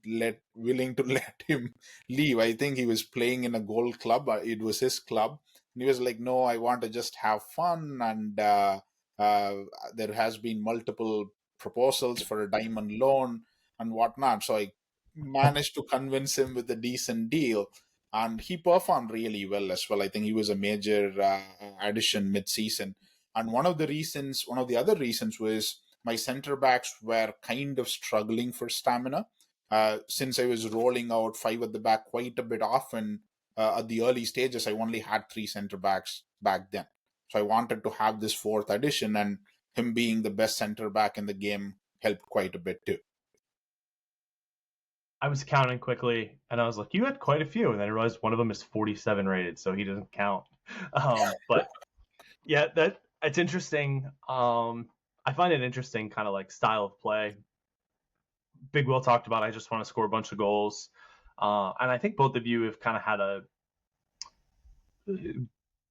willing to let him leave. I think he was playing in a gold club. It was his club, and he was like, "No, I want to just have fun." And uh, there has been multiple proposals for a diamond loan and whatnot. So I managed to convince him with a decent deal, and he performed really well as well. I think he was a major addition mid-season. And one of the other reasons was my center backs were kind of struggling for stamina. Since I was rolling out five at the back quite a bit often at the early stages, I only had three center backs back then. So I wanted to have this fourth addition, and him being the best center back in the game helped quite a bit too. I was counting quickly, and I was like, "You had quite a few," and then I realized one of them is 47 rated, so he doesn't count. But yeah, that it's interesting. I find it interesting, kind of like style of play. Big Will talked about, I just want to score a bunch of goals, and I think both of you have kind of had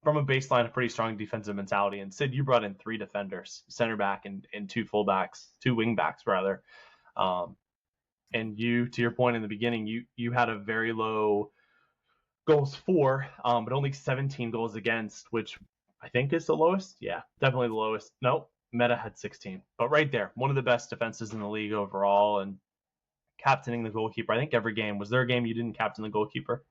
from a baseline, a pretty strong defensive mentality. And Sid, you brought in three defenders, center back and two fullbacks, two wing backs rather. Um, and you, to your point in the beginning, you had a very low goals for, but only 17 goals against, which I think is the lowest. Yeah, definitely the lowest. No, Meta had 16, but right there, one of the best defenses in the league overall, and captaining the goalkeeper. I think every game, was there a game you didn't captain the goalkeeper?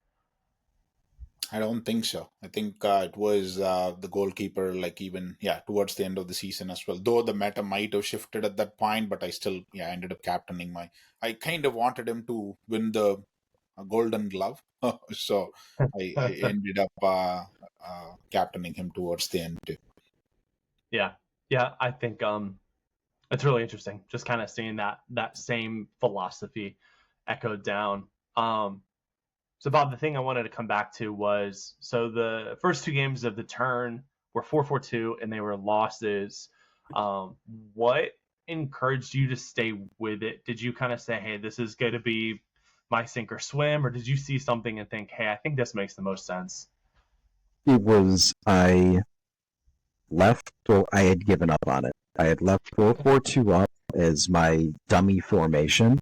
I don't think so. I think it was the goalkeeper, like even towards the end of the season as well. Though the meta might have shifted at that point, but I still ended up captaining my. I kind of wanted him to win the Golden Glove, so I ended up captaining him towards the end too. Yeah, yeah, I think it's really interesting, just kind of seeing that same philosophy echoed down. So Bob, the thing I wanted to come back to was, so the first two games of the turn were 4-4-2 and they were losses. What encouraged you to stay with it? Did you kind of say, hey, this is going to be my sink or swim, or did you see something and think, hey, I think this makes the most sense? It was, I left, well, I had given up on it. I had left 4-4-2 up as my dummy formation,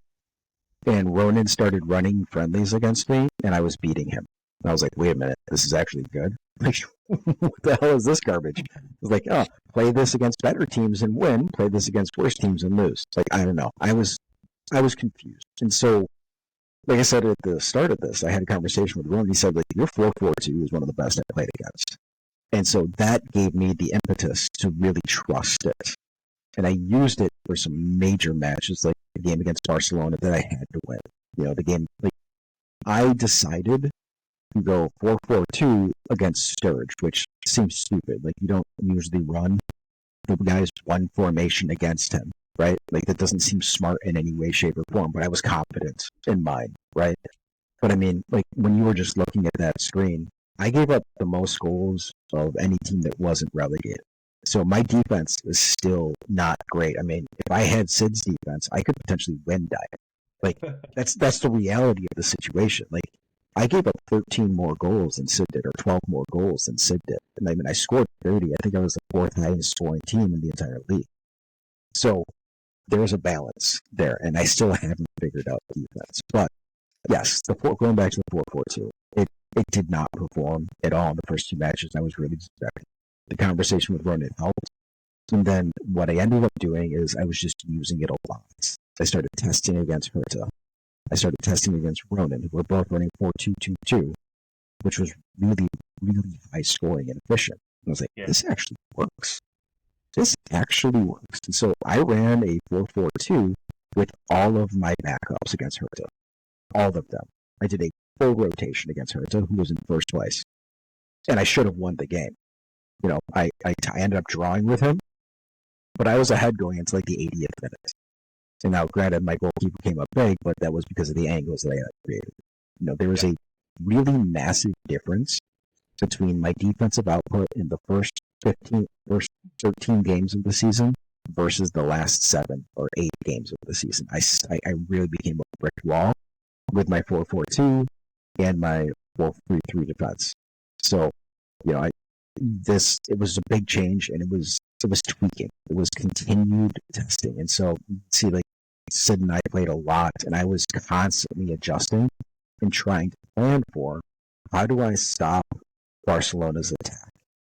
and Ronan started running friendlies against me, and I was beating him. And I was like, wait a minute, this is actually good? Like, what the hell is this garbage? I was like, oh, play this against better teams and win, play this against worse teams and lose. Like, I don't know. I was confused. And so, like I said at the start of this, I had a conversation with Ronan. He said, like, your 4-4-2 is one of the best I played against. And so that gave me the impetus to really trust it. And I used it for some major matches, like the game against Barcelona that I had to win. You know, the game, like, I decided to go 4-4-2 against Sturridge, which seems stupid. Like, you don't usually run the guy's one formation against him, right? Like, that doesn't seem smart in any way, shape, or form, but I was confident in mine, right? But I mean, like, when you were just looking at that screen, I gave up the most goals of any team that wasn't relegated. So my defense is still not great. I mean, if I had Sid's defense, I could potentially win Diet. Like, that's the reality of the situation. Like, I gave up 13 more goals than Sid did, or 12 more goals than Sid did. And I mean, I scored 30. I think I was the fourth highest scoring team in the entire league. So there's a balance there, and I still haven't figured out defense. But yes, going back to the 4-4-2, it did not perform at all in the first two matches. I was really disappointed. The conversation with Ronan helped. And then what I ended up doing is I was just using it a lot. I started testing against Herta. I started testing against Ronan, who were both running 4-2-2-2, which was really, really high scoring and efficient. I was like, this actually works. This actually works. And so I ran a 4-4-2 with all of my backups against Herta. All of them. I did a full rotation against Herta, who was in first place. And I should have won the game. You know, I ended up drawing with him, but I was ahead going into like the 80th minute. And now, granted, my goalkeeper came up big, but that was because of the angles that I had created. You know, there was a really massive difference between my defensive output in the first 13 games of the season versus the last 7 or 8 games of the season. I really became a brick wall with my 4-4-2 and my 4-3-3 defense. So, you know, it was a big change, and it was tweaking. It was continued testing. And so, see, like Sid and I played a lot, and I was constantly adjusting and trying to plan for how do I stop Barcelona's attack?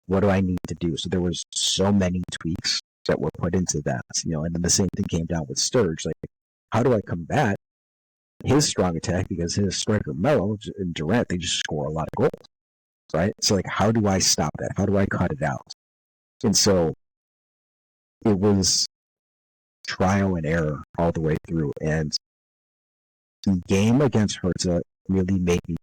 What do I need to do? So there was so many tweaks that were put into that, and then the same thing came down with Sturge. Like, how do I combat his strong attack, because his striker Melo and Durant, they just score a lot of goals, right? So like, how do I stop that? How do I cut it out? And so it was trial and error all the way through. And the game against Hertha really made me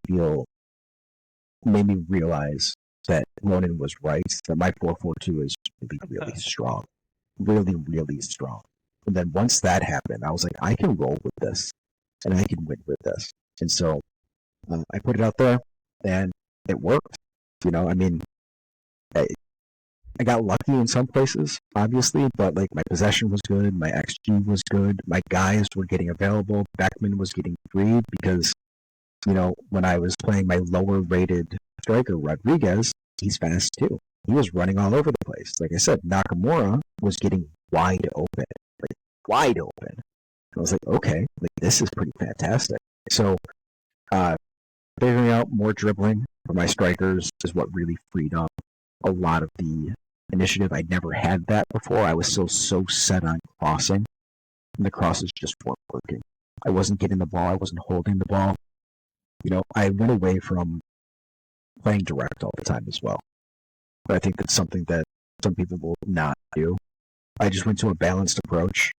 realize that Ronan was right, that my 4-4-2 is really, really strong. Really, really strong. And then once that happened, I was like, I can roll with this, and I can win with this. And so I put it out there, and it worked. I mean, I got lucky in some places, obviously, but like my possession was good, my XG was good, my guys were getting available, Beckman was getting freed because, when I was playing my lower rated striker, Rodriguez, he's fast too. He was running all over the place. Like I said, Nakamura was getting wide open. Like, wide open. I was like, okay, like this is pretty fantastic. So, figuring out more dribbling for my strikers is what really freed up a lot of the initiative. I'd never had that before. I was so set on crossing, and the crosses just weren't working. I wasn't getting the ball. I wasn't holding the ball. I went away from playing direct all the time as well. But I think that's something that some people will not do. I just went to a balanced approach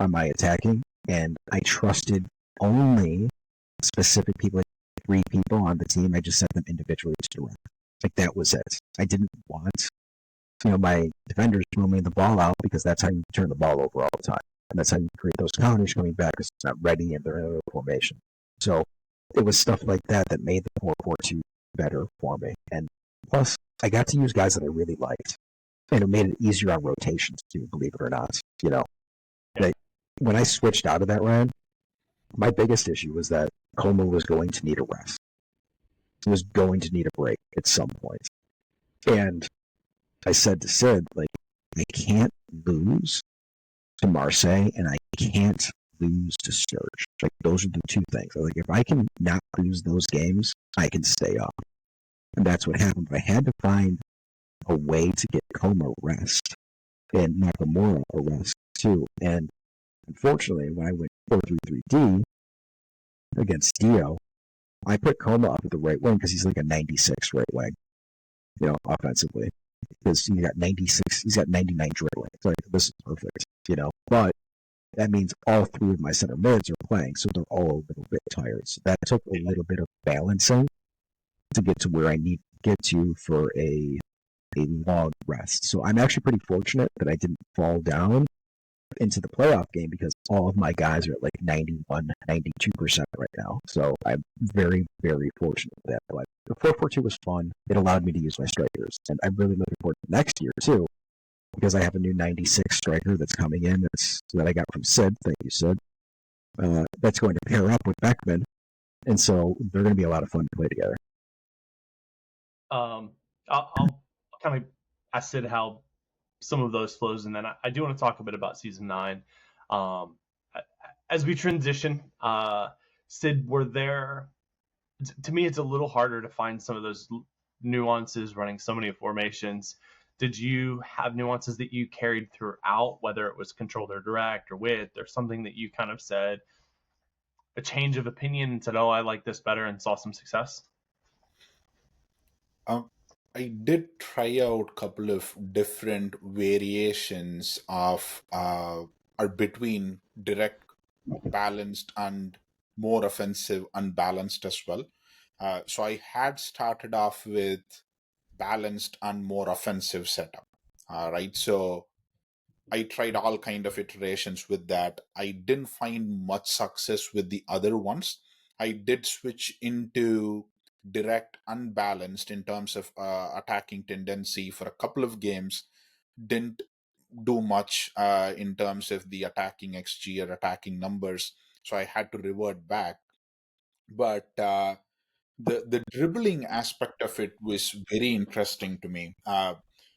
on my attacking, and I trusted only specific people, like 3 people on the team. I just sent them individually to direct. Like, that was it. I didn't want, my defenders throwing the ball out, because that's how you turn the ball over all the time. And that's how you create those counters coming back, because it's not ready and they're in a formation. So it was stuff like that that made the 4-4-2 better for me. And plus, I got to use guys that I really liked. And it made it easier on rotations too, believe it or not. Like, when I switched out of that run, my biggest issue was that Como was going to need a rest. He was going to need a break at some point. And I said to Sid, like, I can't lose to Marseille, and I can't lose to Sturge. Like, those are the 2 things. Like, if I can not lose those games, I can stay up. And that's what happened. But I had to find a way to get Como rest and Nakamura a rest too. And unfortunately, when I went 4-3-3-D against Dio, I put Como up at the right wing because he's like a 96 right wing, offensively. Because he got 96, he's got 99 dribbling. So like, this is perfect, But that means all 3 of my center mids are playing, so they're all a little bit tired. So that took a little bit of balancing to get to where I need to get to for a long rest. So I'm actually pretty fortunate that I didn't fall down into the playoff game, because all of my guys are at like 91, 92% right now. So I'm very, very fortunate with that. But the 4-4-2 was fun. It allowed me to use my strikers. And I'm really looking forward to next year too, because I have a new 96 striker that's coming in that I got from Sid. Thank you, Sid. That's going to pair up with Beckman. And so they're going to be a lot of fun to play together. I'll kind of ask Sid how some of those flows, and then I do want to talk a bit about season 9. As we transition, Sid, were there, to me it's a little harder to find some of those nuances running so many formations. Did you have nuances that you carried throughout, whether it was controlled or direct or width, or something that you kind of said a change of opinion and said, oh, I like this better, and saw some success? I did try out a couple of different variations of or between direct, balanced, and more offensive, unbalanced as well. So I had started off with balanced and more offensive setup. Right. So I tried all kind of iterations with that. I didn't find much success with the other ones. I did switch into direct unbalanced in terms of attacking tendency for a couple of games. Didn't do much in terms of the attacking XG or attacking numbers, so I had to revert back. But the dribbling aspect of it was very interesting to me.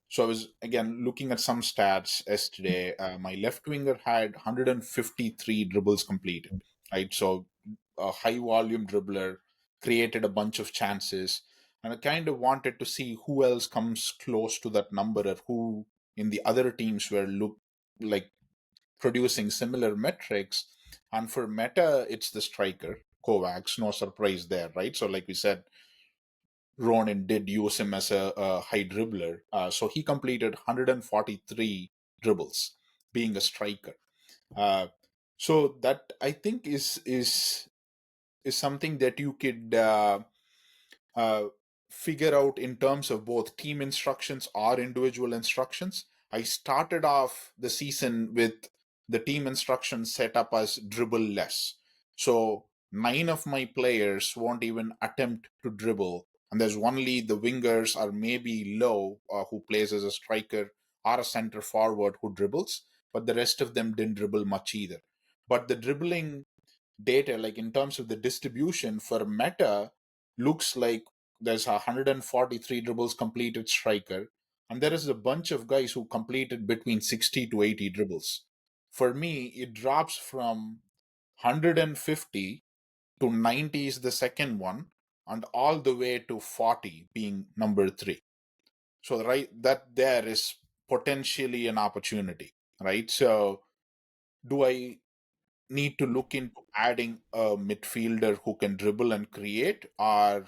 So I was again looking at some stats yesterday. My left winger had 153 dribbles completed, right? So a high volume dribbler, created a bunch of chances, and I kind of wanted to see who else comes close to that number, or who in the other teams were like producing similar metrics. And for Meta, it's the striker, Kovacs. No surprise there, right? So, like we said, Ronin did use him as a high dribbler. So he completed 143 dribbles, being a striker. Uh, so that I think is something that you could uh, figure out in terms of both team instructions or individual instructions. I started off the season with the team instructions set up as dribble less. So 9 of my players won't even attempt to dribble. And there's only the wingers or maybe Low, who plays as a striker or a center forward, who dribbles. But the rest of them didn't dribble much either. But the dribbling data, like in terms of the distribution for Meta, looks like there's 143 dribbles completed striker, and there is a bunch of guys who completed between 60 to 80 dribbles. For me, it drops from 150 to 90 is the second one, and all the way to 40 being number three. So right, that there is potentially an opportunity, right? So do I need to look into adding a midfielder who can dribble and create? Or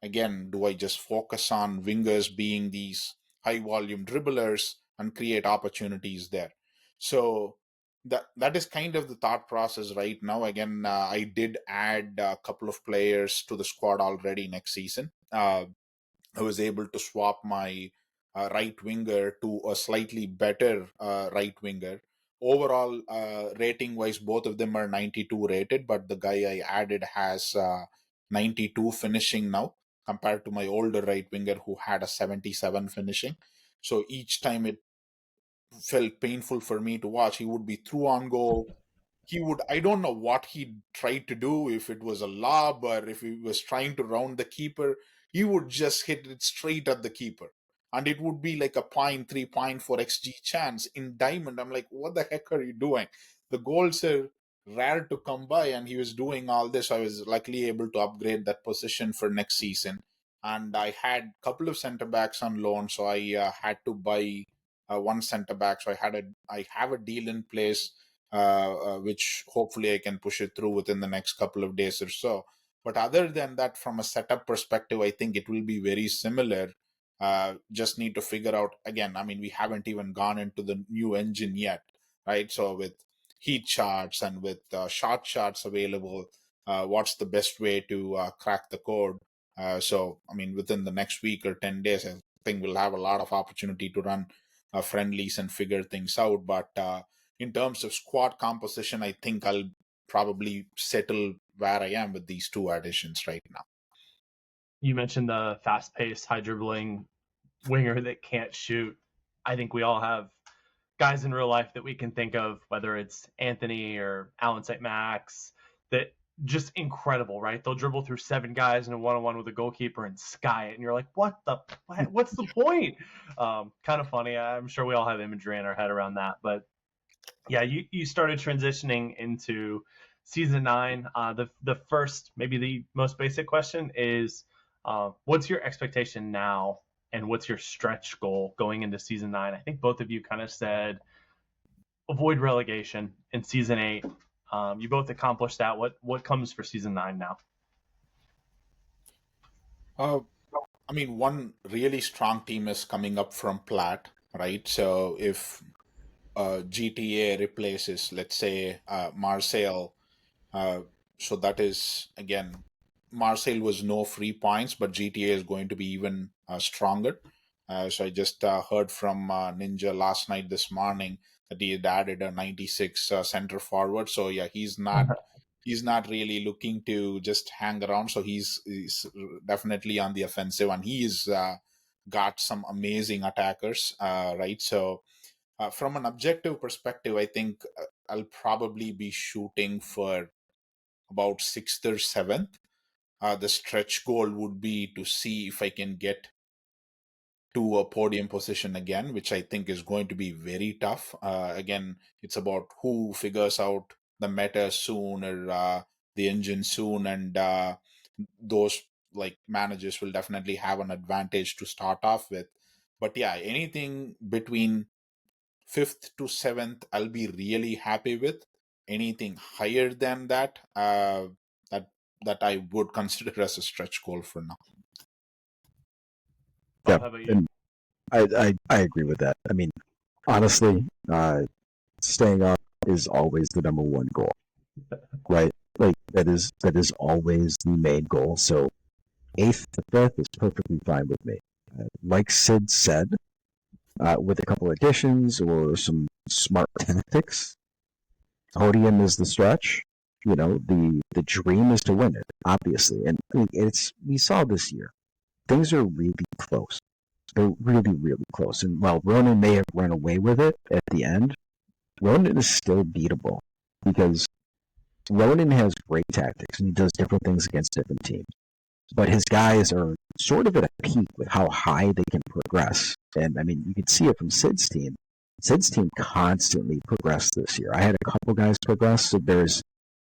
again, do I just focus on wingers being these high volume dribblers and create opportunities there? So that is kind of the thought process right now. Again, I did add a couple of players to the squad already next season. I was able to swap my right winger to a slightly better right winger. Overall, rating wise, both of them are 92 rated, but the guy I added has 92 finishing now, compared to my older right winger who had a 77 finishing. So each time it felt painful for me to watch. He would be through on goal. He would, I don't know what he tried to do, if it was a lob or if he was trying to round the keeper. He would just hit it straight at the keeper, and it would be like a 0.3 0.4 xg chance in diamond. I'm like, what the heck are you doing? The goals are rare to come by, and he was doing all this. I was luckily able to upgrade that position for next season, and I had a couple of center backs on loan, so I had to buy one center back. So I have a deal in place, which hopefully I can push it through within the next couple of days or so. But other than that, from a setup perspective, I think it will be very similar. Just need to figure out again. I mean, we haven't even gone into the new engine yet, right? So with heat charts and with shot charts available, what's the best way to crack the code? So, I mean, within the next week or 10 days, I think we'll have a lot of opportunity to run friendlies and figure things out. But in terms of squad composition, I think I'll probably settle where I am with these two additions right now. You mentioned the fast-paced, high dribbling winger that can't shoot. I think we all have guys in real life that we can think of, whether it's Anthony or Alan St. Max, that just incredible, right? They'll dribble through 7 guys in a one-on-one with a goalkeeper and sky it, and you're like, what's the point? Kind of funny. I'm sure we all have imagery in our head around that, but yeah, you started transitioning into season 9. The first, maybe the most basic question is, what's your expectation now, and what's your stretch goal going into season 9? I think both of you kind of said avoid relegation in season 8. You both accomplished that. What comes for season 9 now? I mean, one really strong team is coming up from Platt, right? So if GTA replaces, let's say, Marseille, so that is, again, Marseille was no free points, but GTA is going to be even stronger. So I just heard from Ninja last night, this morning, that he had added a 96 center forward. So yeah, he's not really looking to just hang around. So he's definitely on the offensive, and he's got some amazing attackers, right? So From an objective perspective, I think I'll probably be shooting for about 6th or 7th. The stretch goal would be to see if I can get to a podium position again, which I think is going to be very tough. Again, it's about who figures out the meta soon, or the engine soon, and those like managers will definitely have an advantage to start off with. But yeah, anything between 5th to 7th, I'll be really happy with. Anything higher than that, that that I would consider as a stretch goal for now. Yeah, Bob, how about you? and I agree with that. I mean, honestly, staying up is always the number one goal, right? Like that is always the main goal. So 8th to 5th is perfectly fine with me. Like Sid said, with a couple additions or some smart tactics, podium is the stretch. You know, the dream is to win it, obviously, and it's we saw this year. Things are really close. They're really, really close. And while Ronan may have run away with it at the end, Ronan is still beatable because Ronan has great tactics and he does different things against different teams. But his guys are sort of at a peak with how high they can progress. And I mean, you can see it from Sid's team. Sid's team constantly progressed this year. I had a couple guys progress, so there's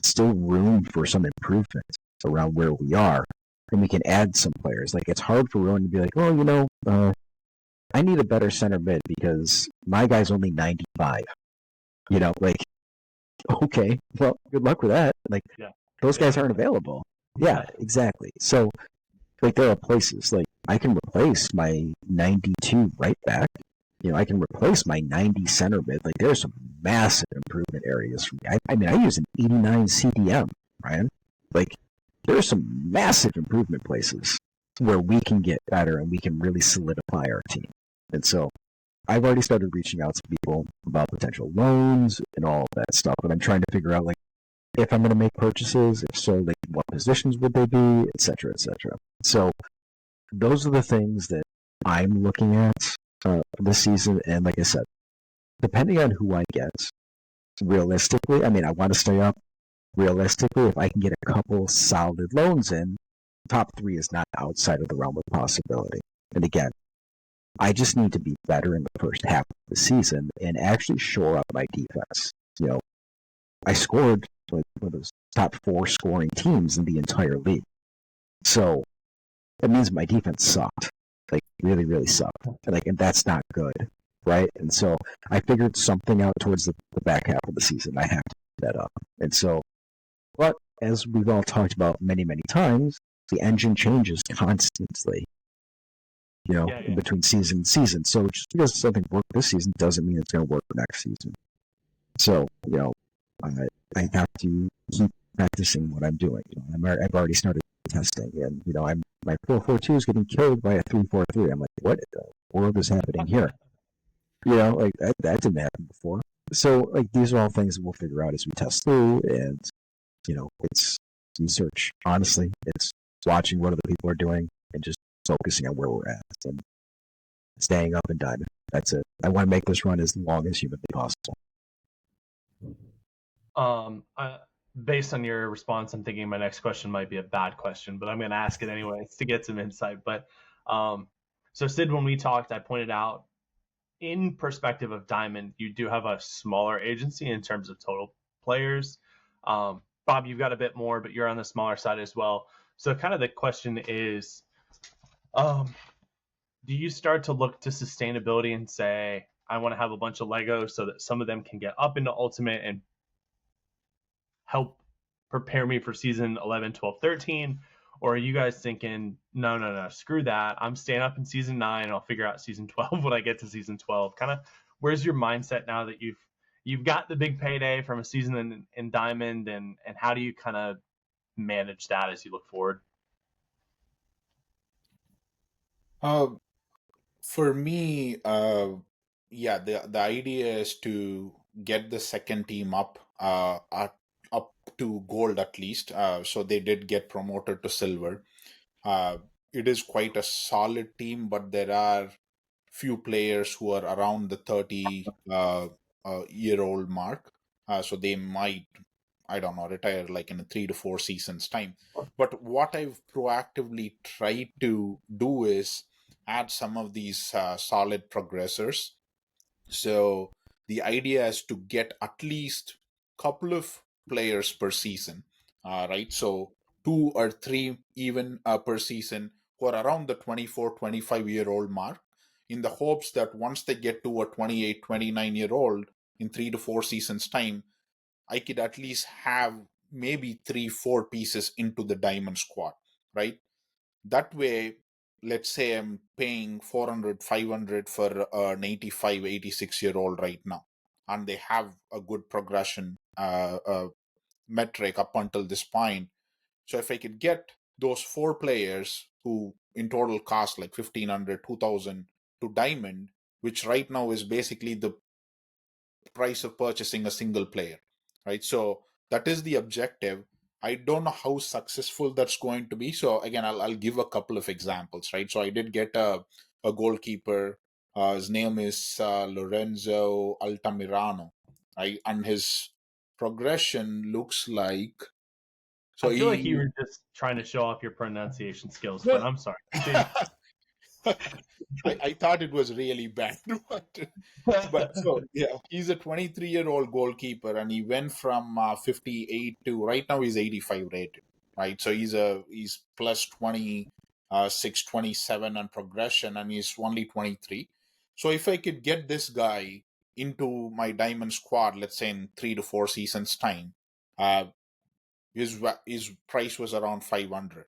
still room for some improvement around where we are. And we can add some players. Like, it's hard for Rowan to be like, oh, I need a better center mid because my guy's only 95. Like, okay, well, good luck with that. Like, Yeah. those guys aren't available. Yeah, exactly. So, like, there are places, like, I can replace my 92 right back. I can replace my 90 center mid. Like, there's some massive improvement areas for me. I mean, I use an 89 CDM, Ryan. Like, there are some massive improvement places where we can get better and we can really solidify our team. And so I've already started reaching out to people about potential loans and all of that stuff. And I'm trying to figure out, like, if I'm going to make purchases, if so, like, what positions would they be, et cetera, et cetera. So those are the things that I'm looking at this season. And like I said, depending on who I get, realistically, I mean, I want to stay up. Realistically, if I can get a couple solid loans in, top 3 is not outside of the realm of possibility. And again, I just need to be better in the first half of the season and actually shore up my defense. I scored like one of those top 4 scoring teams in the entire league. So that means my defense sucked. Like, really, really sucked. And that's not good, right? And so I figured something out towards the back half of the season. I have to keep that up. And so, but as we've all talked about many, many times, the engine changes constantly, in between season and season. So just because something worked this season doesn't mean it's going to work next season. So, I have to keep practicing what I'm doing. I've already started testing, and my 4-4-2 is getting killed by a 3-4-3. I'm like, what in the world is happening here? Like that didn't happen before. So, like, these are all things that we'll figure out as we test through, and it's research. Honestly, it's watching what other people are doing and just focusing on where we're at and staying up and diving. That's it. I want to make this run as long as humanly possible. Based on your response, I'm thinking my next question might be a bad question, but I'm going to ask it anyways to get some insight. But so Sid, when we talked, I pointed out in perspective of Diamond, you do have a smaller agency in terms of total players. Bob, you've got a bit more, but you're on the smaller side as well. So kind of the question is, do you start to look to sustainability and say, I want to have a bunch of Legos so that some of them can get up into Ultimate and help prepare me for season 11, 12, 13? Or are you guys thinking, no, screw that. I'm staying up in season 9 and I'll figure out season 12 when I get to season 12? Kind of, where's your mindset now that you've got the big payday from a season in Diamond, and how do you kind of manage that as you look forward? For me, yeah, the idea is to get the second team up to gold at least. So they did get promoted to silver. It is quite a solid team, but there are few players who are around the 30 year old mark. So they might, I don't know, retire like in a 3 to 4 seasons time. But what I've proactively tried to do is add some of these solid progressors. So the idea is to get at least couple of players per season, right? So 2 or 3 even per season who are around the 24, 25-year-old mark, in the hopes that once they get to a 28, 29-year-old in 3 to 4 seasons time, I could at least have maybe 3, 4 pieces into the diamond squad, right? That way, let's say I'm paying 400, 500 for an 85, 86-year-old right now, and they have a good progression metric up until this point. So if I could get those 4 players who in total cost like 1,500, 2,000 to diamond, which right now is basically the price of purchasing a single player, right? So that is the objective. I don't know how successful that's going to be. So again, I'll give a couple of examples, right? So I did get a goalkeeper. His name is Lorenzo Altamirano, right? And his progression looks like, so I feel like you he were just trying to show off your pronunciation skills, but no, I'm sorry. Continue. I thought it was really bad. But so yeah, he's a 23-year-old goalkeeper, and he went from 58 to right now he's 85 rated, right? So he's plus 20, 627 on progression, and he's only 23. So if I could get this guy into my diamond squad, let's say in 3 to 4 seasons time, uh, his price was around 500.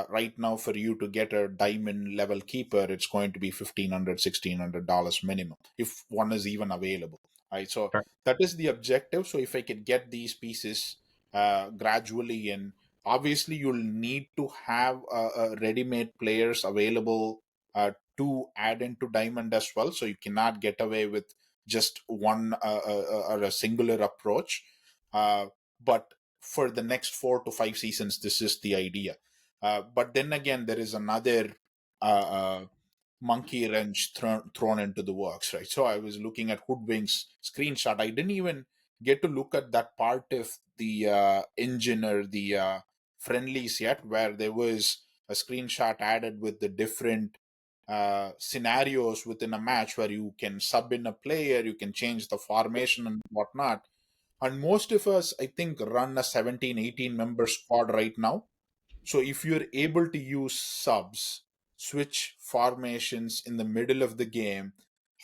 Right now, for you to get a diamond level keeper, it's going to be $1,500, $1,600 minimum, if one is even available. Right, so Sure. that is the objective. So if I could get these pieces gradually in, obviously you'll need to have ready-made players available to add into diamond as well. So you cannot get away with just one or a singular approach. But for the next 4 to 5 seasons, this is the idea. But then again, there is another monkey wrench thrown into the works, right? So I was looking at Hoodwink's screenshot. I didn't even get to look at that part of the engine or the friendlies yet, where there was a screenshot added with the different scenarios within a match where you can sub in a player, you can change the formation and whatnot. And most of us, I think, run a 17, 18 member squad right now. So if you're able to use subs, switch formations in the middle of the game,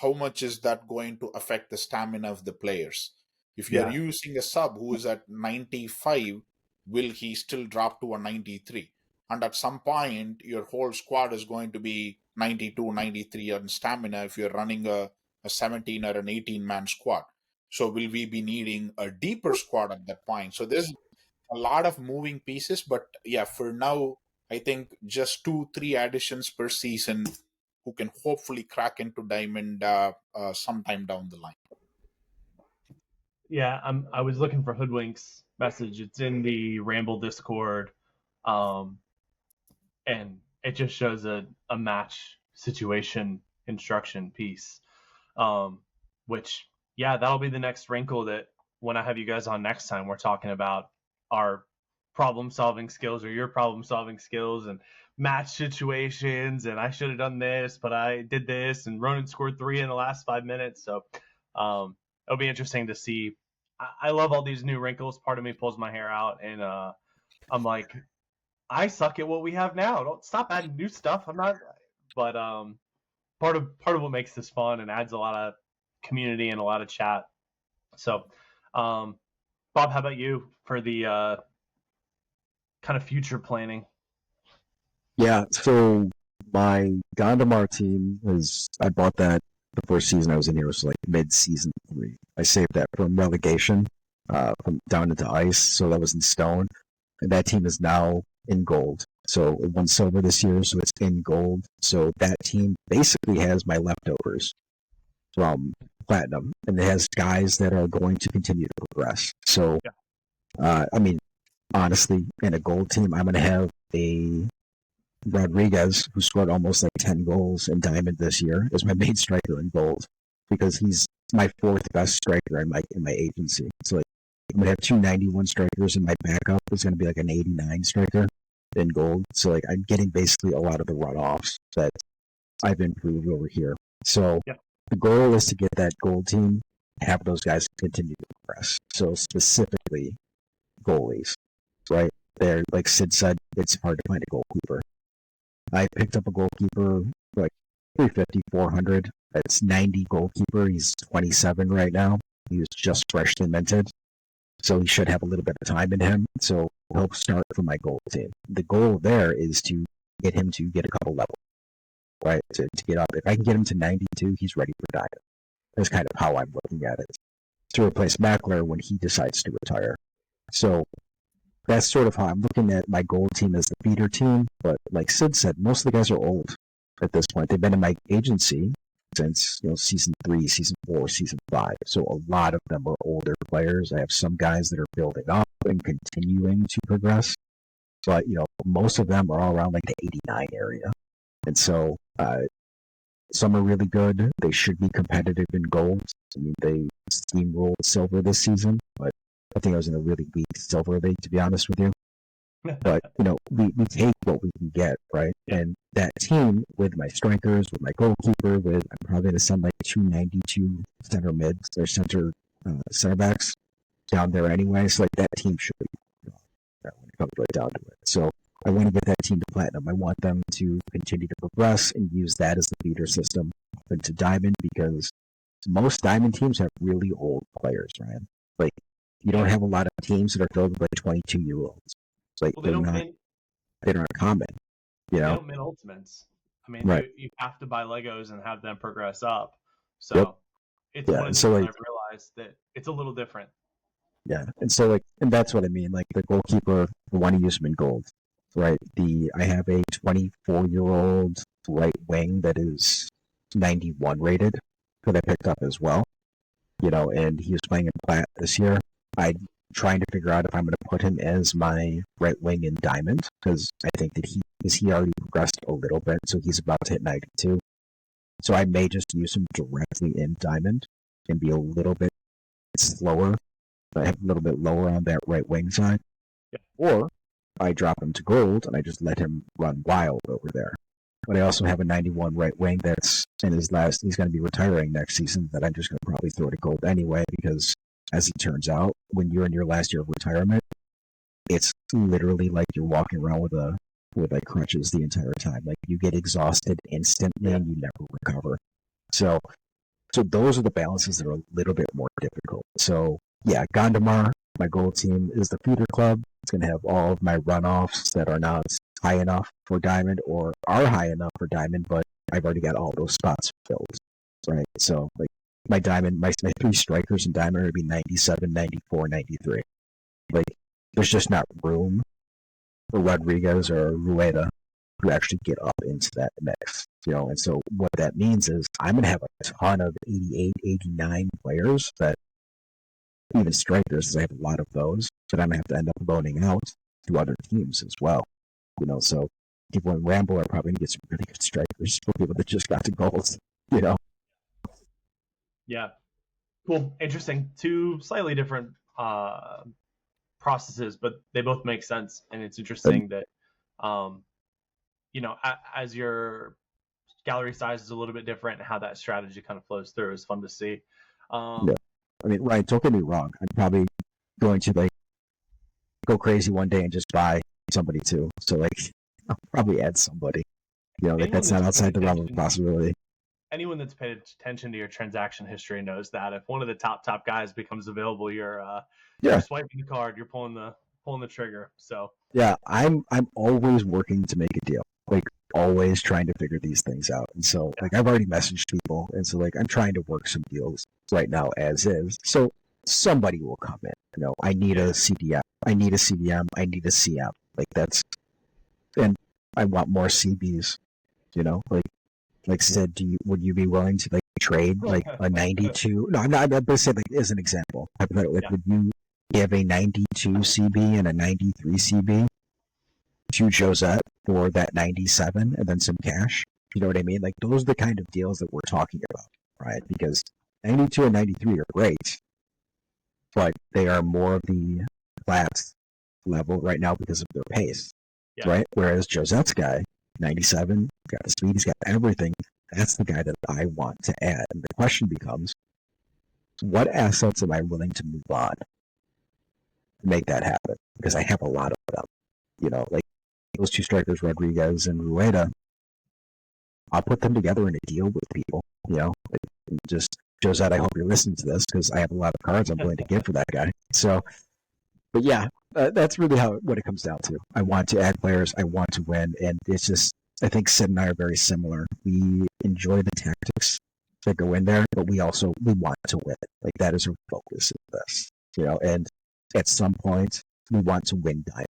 how much is that going to affect the stamina of the players? If you're Yeah. using a sub who is at 95, will he still drop to a 93? And at some point, your whole squad is going to be 92, 93 on stamina if you're running a 17 or an 18 man squad. So will we be needing a deeper squad at that point? So there's a lot of moving pieces, but yeah, for now, I think just 2, 3 additions per season who can hopefully crack into diamond sometime down the line. Yeah, I was looking for Hoodwink's message. It's in the Ramble Discord. Um, and it just shows a match situation instruction piece. Which yeah, that'll be the next wrinkle that when I have you guys on next time, we're talking about our problem solving skills or your problem solving skills and match situations. And I should have done this, but I did this. And Ronan scored 3 in the last 5 minutes. So it'll be interesting to see. I love all these new wrinkles. Part of me pulls my hair out, and I'm like, I suck at what we have now. Don't stop adding new stuff. I'm not, but part of what makes this fun and adds a lot of community and a lot of chat. So, Bob, how about you for the kind of future planning? Yeah, so my Gondomar team I bought that the first season I was in here was like mid-season 3. I saved that from relegation, from down into ice, so that was in stone. And that team is now in gold. So it won silver this year, so it's in gold. So that team basically has my leftovers from platinum, and it has guys that are going to continue to progress. So, I mean, honestly, in a gold team, I'm going to have a Rodriguez, who scored almost like 10 goals in Diamond this year, is my main striker in gold because he's my fourth best striker in my agency. So like I'm gonna have 291 strikers, and my backup is gonna be like an 89 striker in gold. So like I'm getting basically a lot of the runoffs that I've improved over here. So Yeah. the goal is to get that gold team, have those guys continue to progress. So specifically goalies, right? They're like Sid said, it's hard to find a goalkeeper. I picked up a goalkeeper for like 350, 400. That's 90 goalkeeper. He's 27 right now. He was just freshly minted. So he should have a little bit of time in him. So he'll start for my goal team. The goal there is to get him to get a couple levels, right? To get up. If I can get him to 92, he's ready for Diamond. That's kind of how I'm looking at it. To replace Mackler when he decides to retire. So that's sort of how I'm looking at my gold team as the feeder team. But like Sid said, most of the guys are old at this point. They've been in my agency since season 3, season 4, season 5. So a lot of them are older players. I have some guys that are building up and continuing to progress. But most of them are all around like the 89 area. And so some are really good. They should be competitive in gold. I mean, they steamrolled silver this season, but I think I was in a really weak silver league, to be honest with you. But, we take what we can get, right? Yeah. And that team with my strikers, with my goalkeeper, I'm probably going to send like 292 center mids or center backs down there anyway. So like that team should be when it comes right down to it. So I want to get that team to platinum. I want them to continue to progress and use that as the feeder system into Diamond, because most Diamond teams have really old players, Ryan. Like, you don't have a lot of teams that are filled with like 22-year-olds. Like, Well, they're not common. They don't mint ultimates. I mean, right. you have to buy Legos and have them progress up. So Yep. it's one of the things that I've realized that it's a little different. Yeah, and so and that's what I mean. Like the goalkeeper, I want to use him in gold, right? I have a 24-year-old right wing that is 91 rated that I picked up as well. And he was playing in Plat this year. I'm trying to figure out if I'm going to put him as my right wing in Diamond, because I think that he already progressed a little bit, so he's about to hit 92. So I may just use him directly in Diamond and be a little bit slower. I have a little bit lower on that right wing side. Yeah. Or I drop him to gold and I just let him run wild over there. But I also have a 91 right wing that's in he's going to be retiring next season, that I'm just going to probably throw to gold anyway, because as it turns out, when you're in your last year of retirement, it's literally like you're walking around with like crutches the entire time. Like you get exhausted instantly and you never recover. So those are the balances that are a little bit more difficult. So yeah, Gondomar, my gold team, is the feeder club. It's going to have all of my runoffs that are not high enough for Diamond or are high enough for Diamond, but I've already got all those spots filled, right? So like my Diamond, my 3 strikers in Diamond would be 97, 94, 93. Like there's just not room for Rodriguez or Rueda to actually get up into that mix, and so what that means is I'm going to have a ton of 88, 89 players, that even strikers, I have a lot of those, that I'm going to have to end up loaning out to other teams as well, so people in Ramble are probably going to get some really good strikers for people that just got to goals, Yeah. Cool. Interesting. 2 slightly different processes, but they both make sense. And it's interesting that, as your gallery size is a little bit different, how that strategy kind of flows through is fun to see. Yeah. I mean, Ryan, don't get me wrong. I'm probably going to go crazy one day and just buy somebody too. So I'll probably add somebody. That's not outside the realm of possibility. Anyone that's paid attention to your transaction history knows that if one of the top guys becomes available, you're swiping the card, you're pulling the trigger. So yeah, I'm always working to make a deal. Always trying to figure these things out. And so I've already messaged people, and so I'm trying to work some deals right now as is. So somebody will come in. I need a CDM. I need a CDM. I need a CM. And I want more CBs. Sid, would you be willing to trade a 92? No, I'm not going to say as an example. Would you have a 92 CB and a 93 CB? to Josette for that 97 and then some cash. You know what I mean? Like those are the kind of deals that we're talking about, right? Because 92 and 93 are great, but they are more of the flat level right now because of their pace, right? Whereas Josette's guy, 97, he's got the speed, he's got everything. That's the guy that I want to add. And the question becomes, what assets am I willing to move on to make that happen? Because I have a lot of them. You know, like those two strikers, Rodriguez and Rueda, I'll put them together in a deal with people. You know, like, just Josette, I hope you're listening to this because I have a lot of cards I'm willing to give for that guy. So, but yeah, that's really what it comes down to. I want to add players, I want to win, and it's just I think Sid and I are very similar. We enjoy the tactics that go in there, but we want to win. Like that is our focus in this, you know. And at some point, we want to win diamond.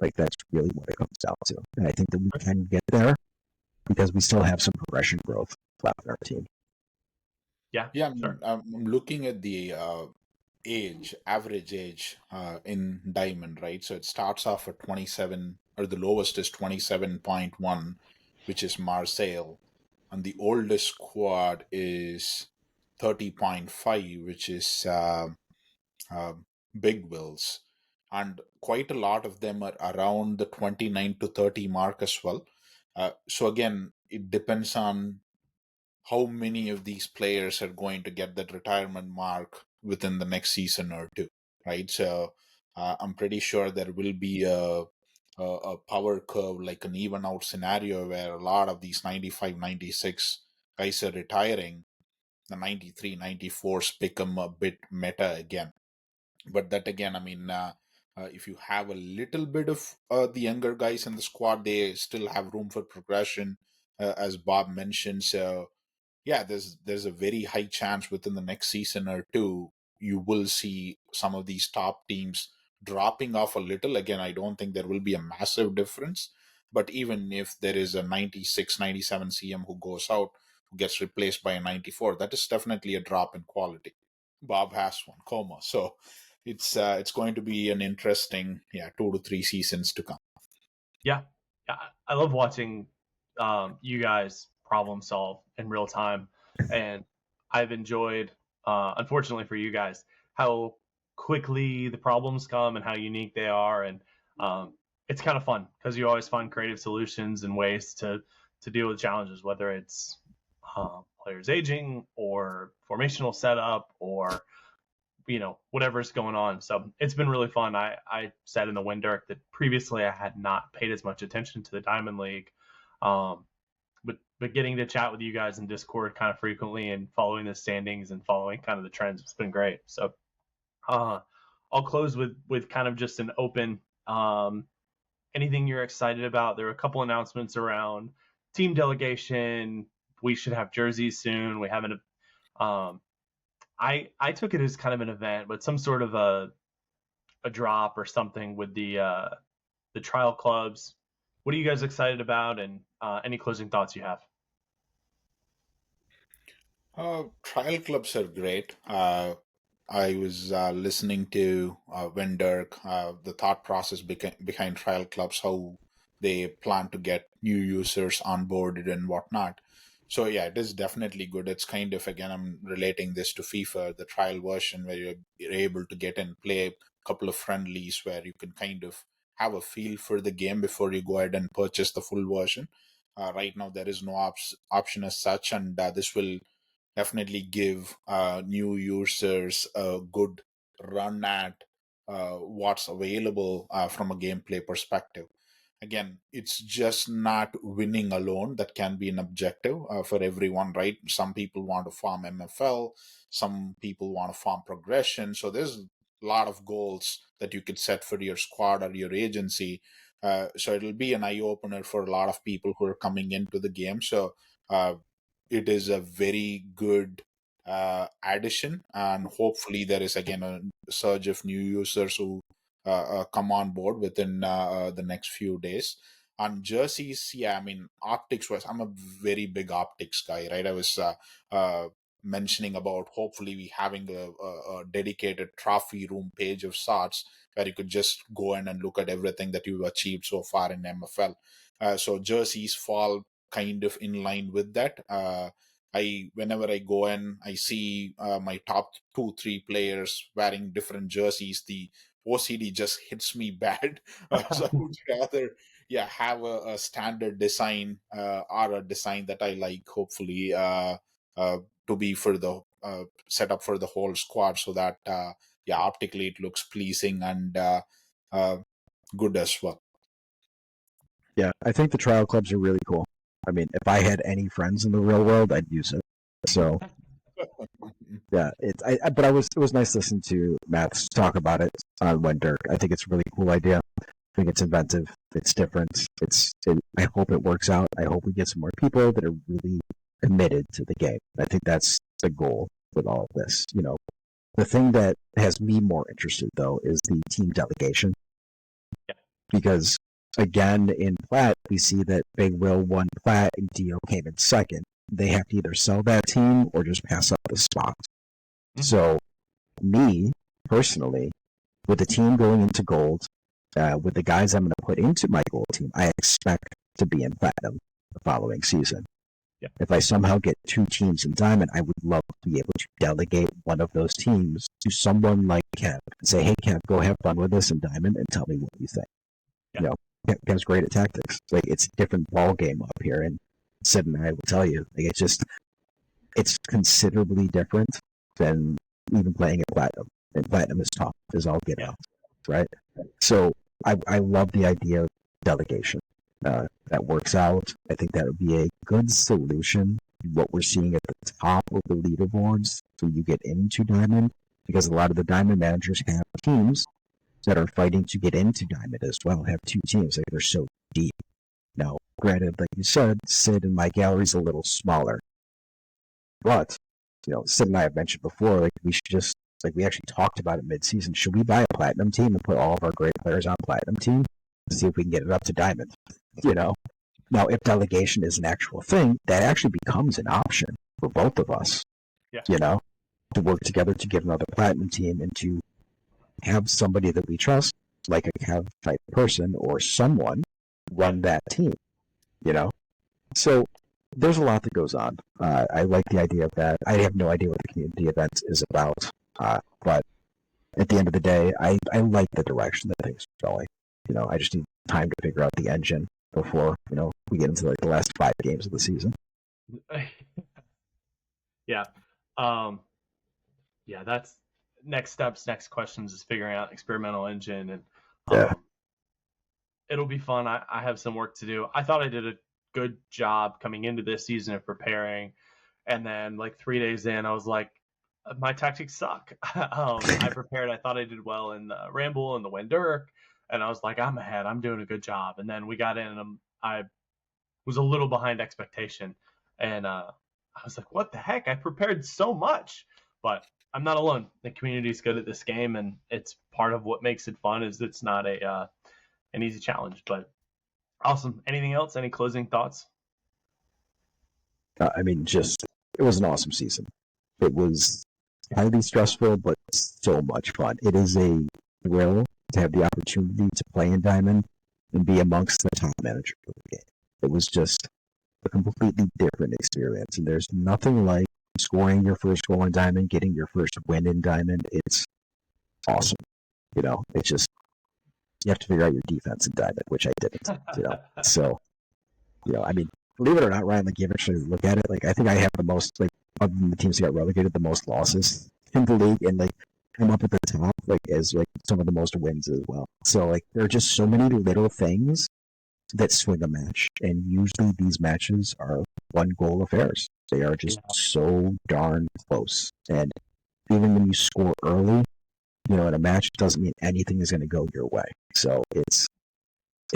Like that's really what it comes down to. And I think that we can get there because we still have some progression growth left in our team. Yeah, sure. I'm looking at the average age in diamond, right? So it starts off at 27, or the lowest is 27.1, which is Marseille, and the oldest squad is 30.5, which is uh, Big Wills, and quite a lot of them are around the 29 to 30 mark as well. So again, it depends on how many of these players are going to get that retirement mark within the next season or two, right? So I'm pretty sure there will be a power curve, like an even out scenario where a lot of these 95, 96 guys are retiring. The 93, 94s become a bit meta again. But that again, I mean, if you have a little bit of the younger guys in the squad, they still have room for progression, as Bob mentioned. So yeah, there's a very high chance within the next season or two you will see some of these top teams dropping off a little. Again, I don't think there will be a massive difference, but even if there is a 96, 97 CM who goes out, who gets replaced by a 94, that is definitely a drop in quality. Bob has one, coma. So it's going to be an interesting 2 to 3 seasons to come. Yeah, I love watching you guys problem solve in real time, and I've enjoyed, unfortunately for you guys, how quickly the problems come and how unique they are, and it's kind of fun because you always find creative solutions and ways to deal with challenges, whether it's players aging or formational setup or whatever's going on. So it's been really fun. I said in the Windirk that previously I had not paid as much attention to the Diamond League, but getting to chat with you guys in Discord kind of frequently and following the standings and following kind of the trends, it's been great. So I'll close with kind of just an open anything you're excited about. There are a couple announcements around team delegation. We should have jerseys soon. We haven't. I took it as kind of an event, but some sort of a drop or something with the trial clubs. What are you guys excited about, and any closing thoughts you have? Trial clubs are great. I was listening to Wendirk, the thought process behind trial clubs, how they plan to get new users onboarded and whatnot. So yeah, it is definitely good. It's kind of, again, I'm relating this to FIFA, the trial version where you're able to get and play a couple of friendlies where you can kind of have a feel for the game before you go ahead and purchase the full version. Right now, there is no option as such, and this will definitely give new users a good run at what's available from a gameplay perspective. Again, it's just not winning alone that can be an objective for everyone, right? Some people want to farm MFL, some people want to farm progression. So there's a lot of goals that you could set for your squad or your agency. So it'll be an eye opener for a lot of people who are coming into the game. So uh, it is a very good addition, and hopefully there is again a surge of new users who come on board within the next few days. On jerseys, yeah, I mean, optics wise, I'm a very big optics guy, right? I was mentioning about hopefully we having a dedicated trophy room page of sorts where you could just go in and look at everything that you've achieved so far in MFL. So jerseys fall kind of in line with that. Whenever I go in, I see my top 2-3 players wearing different jerseys. The OCD just hits me bad. So I would rather, have a standard design or a design that I like. Hopefully, to be for the set up for the whole squad, so that optically it looks pleasing and uh, good as well. Yeah, I think the trial clubs are really cool. I mean, if I had any friends in the real world, I'd use it. So yeah, but it was nice listening to Matt talk about it on When Dirk. I think it's a really cool idea. I think it's inventive. It's different. I hope it works out. I hope we get some more people that are really committed to the game. I think that's the goal with all of this. You know, the thing that has me more interested though is the team delegation, because again in Plat we see that Big Will won Plat and Dio came in second. They have to either sell that team or just pass up the spot. Mm-hmm. So, me personally, with the team going into gold, with the guys I'm going to put into my gold team, I expect to be in platinum the following season. Yeah. If I somehow get 2 teams in diamond, I would love to be able to delegate one of those teams to someone like Kev and say, "Hey, Kev, go have fun with this in diamond and tell me what you think." Yeah. You know, Kev's great at tactics. Like, it's a different ball game up here, and Sid and I will tell you, like, it's considerably different than even playing at platinum. And platinum is tough as all get out, right? So I love the idea of delegation. That works out. I think that would be a good solution to what we're seeing at the top of the leaderboards when you get into diamond, because a lot of the diamond managers have teams that are fighting to get into diamond as well, have 2 teams. Like, they're so deep. Now, granted, like you said, Sid and my gallery's a little smaller. But, you know, Sid and I have mentioned before, like, we should just, like, we actually talked about it mid-season. Should we buy a platinum team and put all of our great players on platinum team to see if we can get it up to diamond? You know? Now, if delegation is an actual thing, that actually becomes an option for both of us. Yeah. You know? To work together to get another platinum team and to have somebody that we trust, like a Kev type person or someone, run that team. You know? So there's a lot that goes on. I like the idea of that. I have no idea what the community event is about, but at the end of the day, I like the direction that things are going. You know, I just need time to figure out the engine before, you know, we get into like the last 5 games of the season. Yeah. Yeah, that's next steps, next questions is figuring out experimental engine, and it'll be fun. I have some work to do. I thought I did a good job coming into this season of preparing, and then like 3 days in, I was like, my tactics suck. I prepared. I thought I did well in the Ramble and the When Dirk, and I was like, I'm ahead. I'm doing a good job. And then we got in, and I was a little behind expectation, and I was like, what the heck? I prepared so much, but I'm not alone. The community's good at this game, and it's part of what makes it fun. Is it's not an easy challenge, but awesome. Anything else? Any closing thoughts? I mean, it was an awesome season. It was highly stressful, but so much fun. It is a thrill to have the opportunity to play in Diamond and be amongst the top managers of the game. It was just a completely different experience, and there's nothing like scoring your first goal in Diamond, getting your first win in Diamond. It's awesome. You know, it's just, you have to figure out your defense in Diamond, which I didn't. You know, so, you know, I mean, believe it or not, Ryan, like, you eventually look at it, like, I think I have the most, like, other than the teams that got relegated, the most losses in the league, and like, I'm up at the top, like, as like some of the most wins as well. So like, there are just so many little things that swing a match, and usually these matches are 1-goal affairs. They are just so darn close, and even when you score early, you know, in a match, it doesn't mean anything is going to go your way. So it's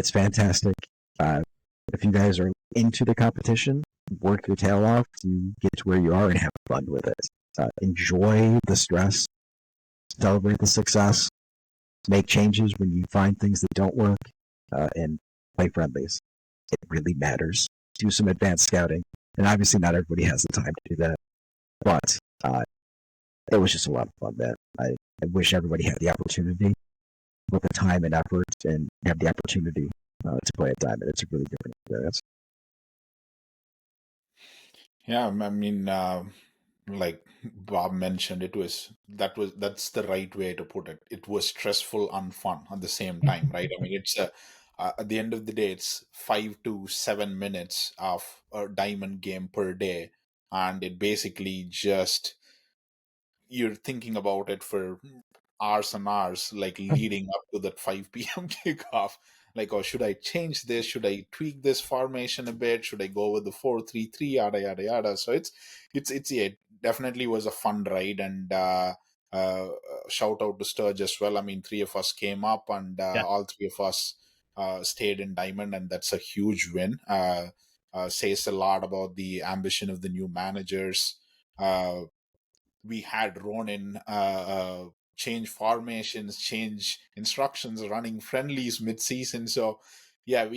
fantastic. If you guys are into the competition, work your tail off to get to where you are and have fun with it. Enjoy the stress, celebrate the success, make changes when you find things that don't work, and play friendlies. It really matters. Do some advanced scouting, and obviously not everybody has the time to do that. But it was just a lot of fun, man. I wish everybody had the opportunity, with the time and effort, and have the opportunity to play at Diamond. It's a really different experience. Yeah, I mean, like Bob mentioned, that's the right way to put it. It was stressful and fun at the same time, right? I mean, it's at the end of the day, it's 5 to 7 minutes of a diamond game per day, and it basically just you're thinking about it for hours and hours, like leading up to that 5 p.m. kickoff. Like, oh, should I change this? Should I tweak this formation a bit? Should I go with the 4-3-3? Yada yada yada. So it's yeah, it definitely was a fun ride, and shout out to Sturge as well. I mean, three of us came up, and Yeah, all three of us stayed in Diamond, and that's a huge win. Says a lot about the ambition of the new managers. We had Ronin change formations, change instructions, running friendlies mid-season. So there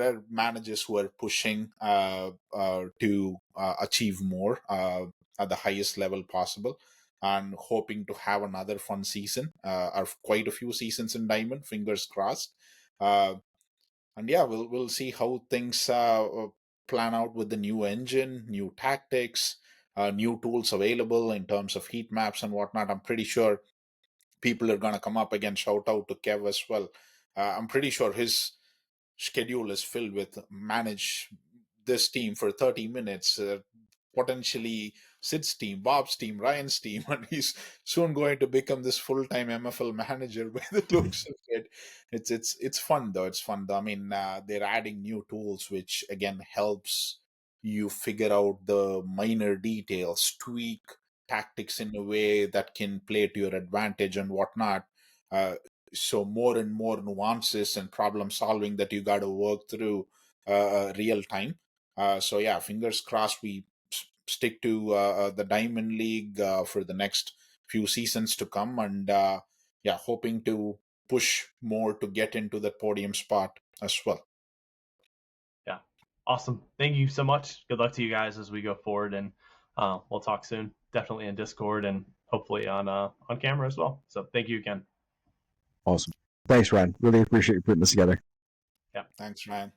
are managers who are pushing to achieve more at the highest level possible, and hoping to have another fun season, or quite a few seasons in Diamond. Fingers crossed. Uh, and yeah, we'll see how things plan out with the new engine, new tactics, new tools available in terms of heat maps and whatnot. I'm pretty sure people are going to come up again. Shout out to Kev as well. I'm pretty sure his schedule is filled with manage this team for 30 minutes, potentially Sid's team, Bob's team, Ryan's team, and he's soon going to become this full-time MFL manager by the looks of it. It's fun though. It's fun though. I mean, they're adding new tools, which again helps you figure out the minor details, tweak tactics in a way that can play to your advantage and whatnot. Uh, so more and more nuances and problem solving that you got to work through real time. So yeah, fingers crossed we stick to the Diamond League for the next few seasons to come, and yeah, hoping to push more to get into the podium spot as well. yeah, awesome. Thank you so much. Good luck to you guys as we go forward, and we'll talk soon. Definitely in Discord and hopefully on camera as well. So thank you again. Awesome. Thanks, Ryan. Really appreciate you putting this together. Yeah. Thanks, Ryan.